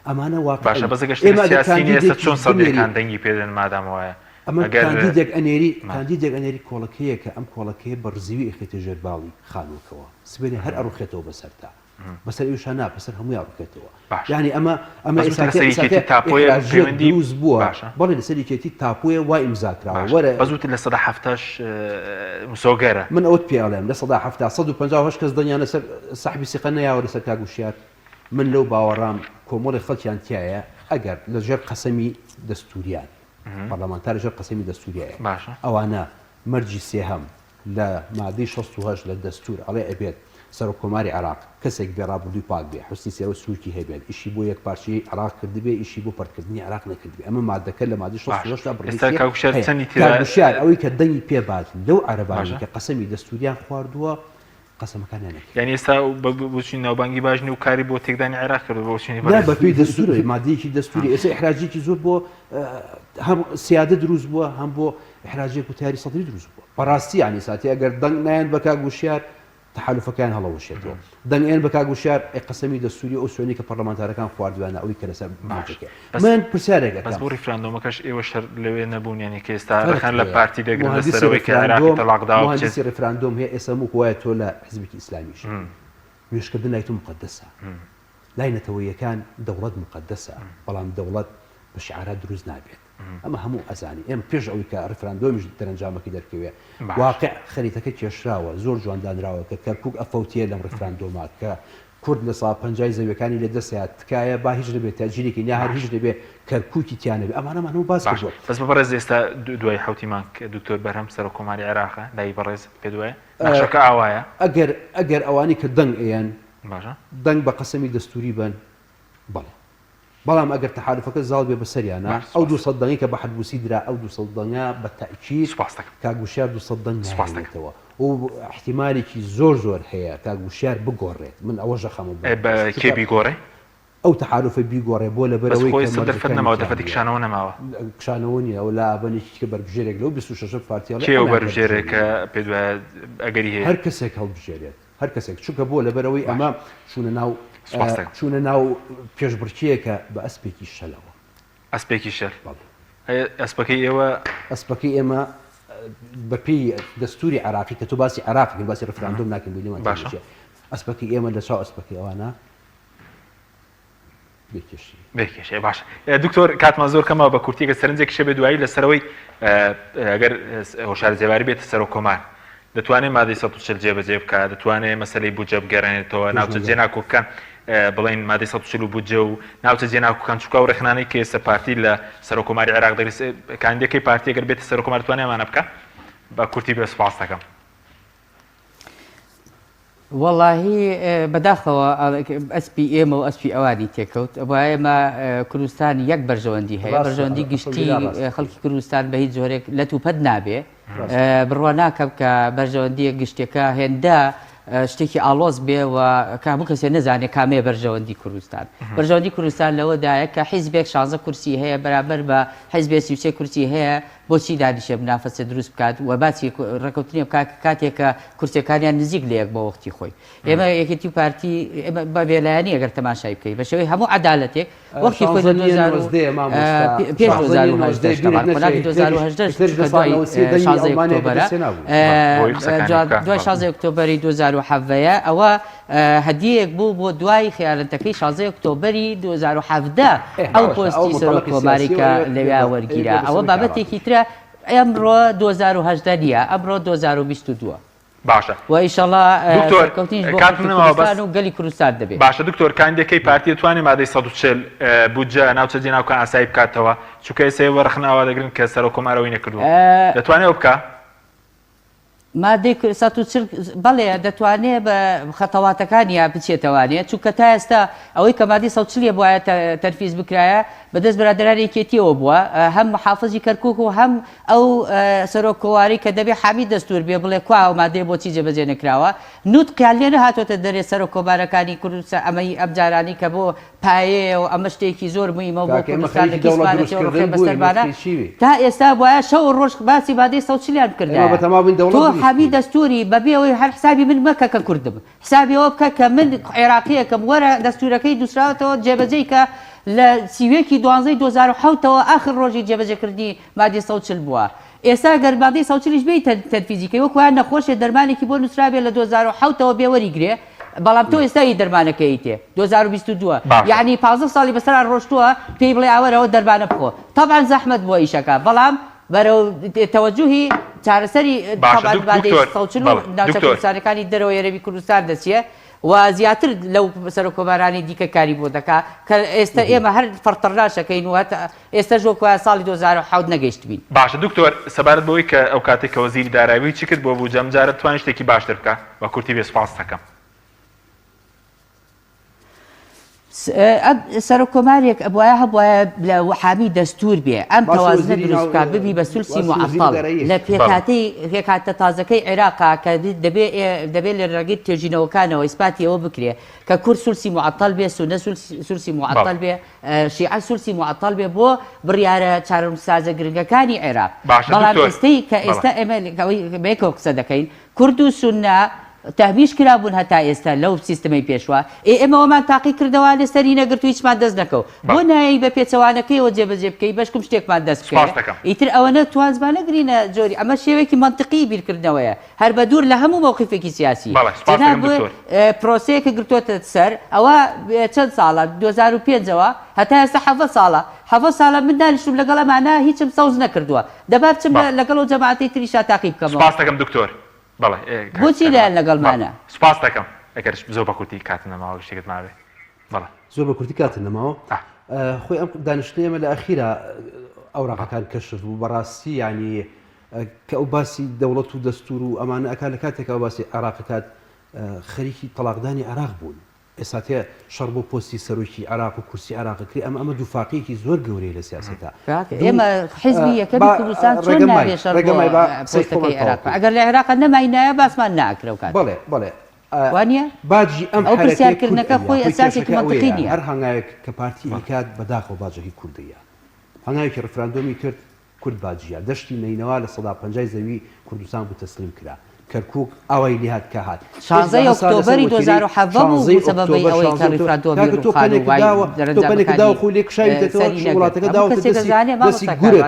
ئەمانە واقع باشە بەزگەشتی چۆن سەدرەکان دەنگی پێدەن مادامەوەیە ئەمە کاندیدێک ئەنێری کۆڵەکەیە کە ئەم کۆڵەکەی بەڕزیوی ئەخێتە ژێرباڵی خانووکەوە سبێنێ هەر ئەڕوخێتەوە بەسەرتا بەسەر ئێوشان بەسەر هەمووی ڕوکێتەوە یعنی ئەمە دروست بووە بەڵێ لەسەریکێتی تاپۆیە وای ئیمزاکراوە وەرە بەزووتر لە 170 مسۆگەرە من ئەوت پێڵێم لە 150 کەس دنیانە سەر سەحبی سیقە نەیاوە لەسەر کاگوشیار من لەو باوەڕام کۆمەڵی خەڵکیان تایە ئەگەر لە ژێر قەسەمی دەستوریان پەرلەمانتار ژێر قەسەمی دەستوریایە ئەوانە مەرجی سێهەم لە مادەی 68 لە دەستور ئەڵێ ئەبێت سەرۆکۆماری عێراق کەسێک بێڕابردووی پاک بێ حوسنی سێوە سوورکی هەبێت ئیشی بۆ یەک پارچەی عێراق کردبێ ئیشی بۆ پەرکردنی عێراق نەکردبێ ئەمە مادەکە لە مادەی 68 کاگوشیار ئەوەی کە دەنگی پێبات لەو عەرەبانی کە قەسەمی دەستوریان خواردووە قەسەمەکانیان نەکرد یعنی ئێستا بۆچین ناوبانگی باشنی و کاری بۆ تێکدانی عێراق کرد بۆچینی بەپێی دەستورە مادەیەکی دەستوری ئێستا ئیحراجێکی زۆر بۆ هەم سیادە دروست بووە هەم بۆ ئیحراجێک و تیاری سەدری دروست بووە بەڕاستی ینی ساتی ئەگەر دەنگ نایەن بە کاگوشیار تحالفەکان هەڵەوەشێتەوە دەنگێن بە کاگوشیار قەسەمی دەستوری ئەو سوێنی کە پەرلەمانتارەکان خواردوانە ئەوی کە لەسەر ماچەکە من پرسیارێکە بەس بۆ ریفراندۆمەکەش ئێوە شەر لەوێ نەبوون یعنی کە ئێستا ڕێکان لە پارتی دەگرن لەسەرەوەی کە عێراقی تەلاقداوە مهندسی ریفراندۆم هەیە ئێستا هەموو وایە تۆ لە حیزبێکی ئیسلامیش نوێژکردن لای تۆ مقدسە لای نەتەوەیەکان دەوڵەت مقدسە بەڵام دەوڵەت بە شیعارات دروست نابێت ئەمە هەموو ئەزانی ئێمە پێش ئەوەی کە ڕفراندۆمیش دەرەنجامەکەی دەرکەوێت واقع خەریتەکە کێشراوە زۆر جواندانراوە کە کەرکووک ئەفەوتیە لەم ڕفراندۆمات کە کورد لە ساڵ 50 زەویەکانی لە دەستیات تکایە با هیچ دەبێت تاجیرێکی یا هەر هیچ دەبێت کەرکووکی تیانەبێت ئەمانەمان هەموو باس کردووە بەس بەڕێز ئێستا دوای حوتی مانگ دکتۆر بەرهەم سەرۆکۆماری عێراقە لای بەڕێز پێ دوایە نەخشەکە ئاوایە ئەگەر ئەوانی کە دەنگ ئەیان باشە دەنگ بە قەسەمی دەستوری بن بەڵێ بەڵام ئەگەر تحالفەکە زاڵ بێ بەسەریانە ئەو 200 دەنگی کە بە حەدبوسی درا ئەو 200 دەنگا بە تاکید کاگوشیار 200 دەنگ نایێتەوە و احتیمالێکی زۆر هەیە کاگوشیار بگۆڕێت من ئەوە ژەخەمە کێ بیگۆڕێ ئەو تحالفە بیگۆڕێ بۆ لەبەرەوەی کشانەوە نەماوە کشانەوە نیە ئەو لا ئابنێکی کە بەربژێرێک لەو 26 پارتیاڵ کێ بەربژێرێکە پێ دوایە ئەگەری هەیە هەر کەسێک هەڵبژێرێت هەر کەسێک چونکە بۆ لەبەرەوەی ئەمە چوونە ناو پێشبڕکیەکە بە ئەسپێکی شەلەوە ئەسپێکی شەر ئەسپەکەی ئێمە بەپێی دەستوری عێراقی کە تۆ باسی عێراقی باسی ڕفراندۆم ناکەین بینیمان ئەسپەکەی ئێمە لە چاو ئەسپەکەی ئەوانە بێکێشێ باشە دکتۆر کاتمان زۆر کەمە بە کورتیگە سەرنجێک شەبێ دوایی لەسەرەوەی ئەگەر هۆشار جێواری بێتە سەرۆکۆمار دەتوانێت مادەی 140 جێبەجێ بکات دەتوانێت مەسەلەی بوجە بگەڕێنێتەوە ناوچە جێناکۆکان بڵین مادەی 140 بودجە و ناوچە جێناکۆکان چووکە و ڕێخنانەی کە ئێستا پارتی لە سەرۆکۆماری عێراق دەگرێت کاندیدەکەی پارتی ئەگەر بێتە سەرۆکۆمار دەتوانێت ئەمانە بکات بە کورتی بێ سوپاس دەکەم وەڵاهی بەداخەوە ئەسپی ئێمە و ئەسپی ئەوانی تێکەوت ئەمە کوردستان یەک بەرژەوەندی هەیە بەرژەوەندی گشتی خەڵکی کوردستان بە هیچ جۆرێک لە توپەت نابێ بڕوا ناکەم کە بەرژەوەندیە گشتێکە هێندا شتێکی ئالۆز بێ و کاموو کەسێ نەزانێت کامێ بەرژەوەندی کوردستان بەرژەوەندی کوردستان لەوەدایە کە حیزبێک 16 کورسی هەیە بەرامبەر بە حیزبێ 33 کورسی هەیە بۆچی دانیشە منافەسە دروست بکات و باسی ڕێکەوتنی بکات کاتێکە کورسەکانیان نزیک لە یەک بە وەختی خۆی ئێمە یەکێتی و پارتی ئێمە بە بێلایانی ئەگەر تەماشای بکەیت بە شێوەی هەموو عەدالەتێک وەختی خۆی لە پێش 2010 دوای 16 ئۆکتۆبەری 2017 ئەوە هەدیەیەک بوو بۆ دوای خیانەتەکەی 16 ئۆکتۆبەری 2017 ئەو پۆستی سەرۆک کۆماریکە لەوێ وەرگیرا ئەوە بابەتێکی ترە ئەمڕۆ 2018 نیە ئەمڕۆ 2022 باشە و ئیشەڵڵا سەرکەوتنیش بۆ کوردستان و گەلی کوردستان دەبێت. باشە دکتۆر کاندەکەی پارتی توانێت مادەی 140 بودجە ناوچە جێناوکە ئاسایی بکاتەوە چونکە ئێستا وەرخناوە دەگرن کە سەرۆک کۆمارەوەی نەکردووە دەتوانێت بکە؟ مادەی 140 بەڵێ دەتوانێت بە خەتەواتەکانیان بچێتەوانێت چونکە تا ئێستا ئەوەی کە مادەی 140 بواە تەرفیز بکرایە بەدەست بەرادەرانێکێتیەوە بووە هەم محافظی کەرکووک و هەم ئەو سەرۆک کۆواری کە دەبێت حامی دەستور بێ بڵێ کو ئەو مادەی بۆچی جێبەجێ نەکراوە نوتقیان لێ نەهاتۆتە دەرێ سەرۆک کۆمارەکانی کوردستان ئەمەی ئەمجارانی کە بۆ پایەیە و ئەمە شتێکی زۆر موهیمە بۆ کوردستانێکی زمانەتی بەسەربانە تا ئێستا بواە شەو ڕۆژ باسی مادەی 140 کردە حامی دەستوری بەبێ ئەوەی هەر حسابی من مەکە کە کوردم حسابی ئەوە بکە کە من عێراقیەکەم وەرە دەستورەکەی دووسراوەتەوە جێبەجێی کە لە سیوێکی 2007ەوە ئاخر ڕۆژی جێبەجێکردنی مادەی 140 بووە ئێستا گەر مادەی 140 بێت تەنفیزیکەی وەکوان نەخۆشێ دەرمانێکی بۆ نووسرابێت لە 2007ەوە بێوەریگرێ بەڵام تۆ ئێستایی دەرمانەکەی تێ 2022 یعنی 15 ساڵی بەسەر ڕۆشتووە پێی بڵێ ئاوەرەوە دەرمانە بخۆ تەبعاً زەحمەت بۆ ئیشەکە بەڵام بەرەو تەوەجوهی چارەسەری ناوچە کوردستانەکانی دەرەوە یەرەوی کوردستان دەچێ و زیاتر لەو سەرۆک کۆمارانی دیکە کاری بۆ دەکات کە ئێستا ئێمە هەر فەرتەڕاشەکەین و ئێستا ژۆکوە ساڵی 2007 نەگەیشتبین. باشە دکتۆر سەبارەت بەوەی کە ئەو کاتێک کە وەزیری دارایی چی کرد بۆ بوو جەمجارە توانێت شتێکی باشتر بکە بە کورتی بێ سوپاس دەکەم. سەرۆک کۆمارێک بواە هەبواە لە حامی دەستور بێ ئەم تەوازنە دروستکات ببی بە سولسی معەتەڵ لە پێکاتە تازەکەی عێراقا کە دەبێت لە ڕێگەی توێژینەوەکانەوە ئیسپاتی ئەوە بکرێ کە کورد سولسی معەتەڵ بێ سونە سولسی معەتەڵ بێ شیعە سولسی معەتەڵ بێ بۆ بڕیارە چارەسازە گرنگەکانی عێراق بەڵام ئێستەی کە ئێستا ئێمە بەیەکەوە قسە دەکەین کورد و سونە تهمیش کرابوون هەتا ئێستا لەو سیستەمەی پێشوە ئێمەوەمان تاقی کردەوە لە سەری نەگرت و هیچمان دەست نەکەوت بۆ نایی بە پێچەوانەکەیەوە جێبەجێ بکەی بەشکم شتێکمان دەست بکەین ئیتر ئەوەنە توانزمان نەگرینە جۆری ئەمە شێوەیەکی منطقی بیرکردنەوەیە هەر بە دوور لە هەموو موقفێکی سیاسی پرۆسەیەکە گرتوۆتە سەر ئەوە چەند ساڵە 2005ەوە هەتا ئێستا 7 ساڵە من دانیشتم لەگەڵ ئەمانە هیچم سەوز نەکردووە دەبا بچم لەگەڵ ئەو جەماعەتی تریشا تاقی بکەمەوە. سپاس دەکەم دکتۆر. بۆچی لایەن لەگەڵمانە سپاس دەکەم ئەگەر زۆر بە کورتی کاتن نەماوە شتێکت ماوێ زۆر بە کورتی کاتن نەماوە خۆی ئەم دانیشتنی ئێمە لە ئەخیرا ئەوراقەکان کەشف بوو بەڕاستی ینی کە ئەو باسی دەوڵەت و دەستور و ئەمانە ئەکان لە کاتێکەوە باسی عێراقەکات خەریکی تەلاقدانی عێراق بوون ئێستا شەڕ بۆ پۆستی سەرۆکی عێراق و کورسی عێراقەکری ئەمە دووفاقیەکی زۆر گەورەی لە سیاسەتا ئێمە حیزبی یەکەمی کوردستان چۆن نابێ شەڕ بۆ پۆستەکەی عێراق ئەگەر لە عێراق نەماینایە باسمان ناکرێ و کات بەڵێ وانە باجی ئەم ئەو پرسیارکردنەکە خۆی ئەساسێکی منطقی نییە هەر هەنگاوێک کە پارتی ئیکات بەداخەوە باجەکەی کوردیە هەنگاوێکی ڕفراندۆمی کرد کورد باجیە دەشتی نینەوە لە 150 زەوی کوردستان بوو تەسلیم کرا کەرکووک ئەوەی لێهات کە هات 16 ئۆکتۆبەری 2007 بوو سەبەبەی ئەوەی کە ڕفراندۆمی ڕووخانەوەی خۆی لێ کشاویتەوە وڵاتەکە داوەتی گورە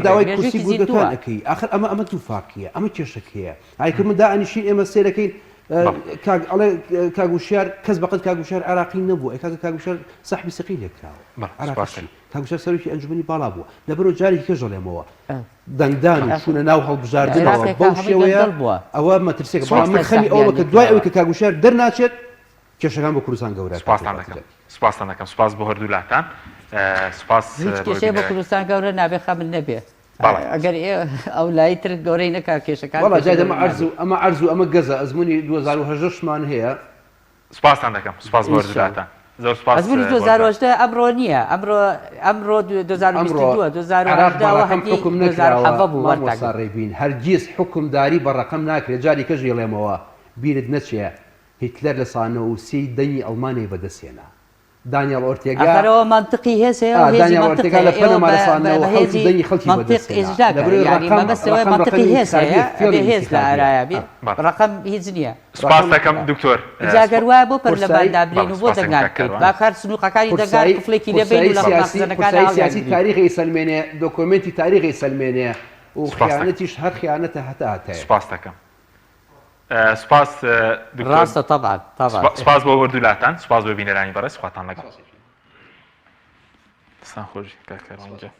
داوای کورسی گوردەکانەکەی ئاخر ئەمە دووفاقیە ئەمە کێشەکەیە ئایکە من دائنیشین ئێمە سێرەکەین کاگوشار کەس بەقەت کاگوشار عراقی نەبوو ئەکە کاگوشار سەحبی سەقی لێکراوە کاگوشار سەرۆکی ئەنجومەنی باڵا بووە لەبەرەوە جارێکی کێژە لێمەوە دەنگدان و چوونە ناو هەڵبژاردنەوە بەو شێوەیە ئەوە مەترسێکە بەڵام من خەمی ئەوە کە دوای ئەوەی کە کاگوشار دەرناچێت کێشەکان بە کوردستان گەورە سپاسان دەکەم سپاس بۆ هەردوولاتان سپاس کێشەی بە کوردستان گەورە نابێ خەمن نەبێ ئەگەر ئەو لایتر گەورەی نەکا کێشەکان ئەمە عەرز و ئەمە گەزە ئەزمموی 2010مان هەیە سپاسان دەکەم سپاس بۆ هەردوولاتان زۆر سپاس 2010 ئەمڕۆ نییە ئەمڕۆ 2022 ڕێبین هەرگیز حکومداری بە ڕقم ناکرێت جاری کەژ ڵێمەوە بیرت نەچێ هیتلەر لە سانە و سی دەنگی ئەڵمانیای بەدەستێنا دانیال ئۆرتێگا ئەخەرەوە منطقی هێزەیە و هێزی دانیال ئۆرتێگا لە پەنەمارەسانەوە حەوتی دەنگی خەڵکی منطق ئێژناکە یعنی مەبەستەوەی منطقی هێزەیە ئەبێ هێز لە ئارایە بێ ڕقم هیچ نییە سپاس دەکەم دکتۆر جاگەر وایە بۆ پەرلەمان دابلێن و بۆ دەنگانکرد با کار سنووقەکانی دەگار قفلێکی لێبین و لە قاقزەکان سیاسی تاریخی سلمێنێ دۆکۆمنتی تاریخی سلمێنێ و خیانەتیش هەر خیانەتە هەتا هەتایە سپاس دەکەم سپاس ڕاستە طبعا سپاس بۆ وەردوولاتان سپاس بۆ بینەرانی بەڕێز خواتان لەگەڵ سان خۆشی کاکەڕەنجە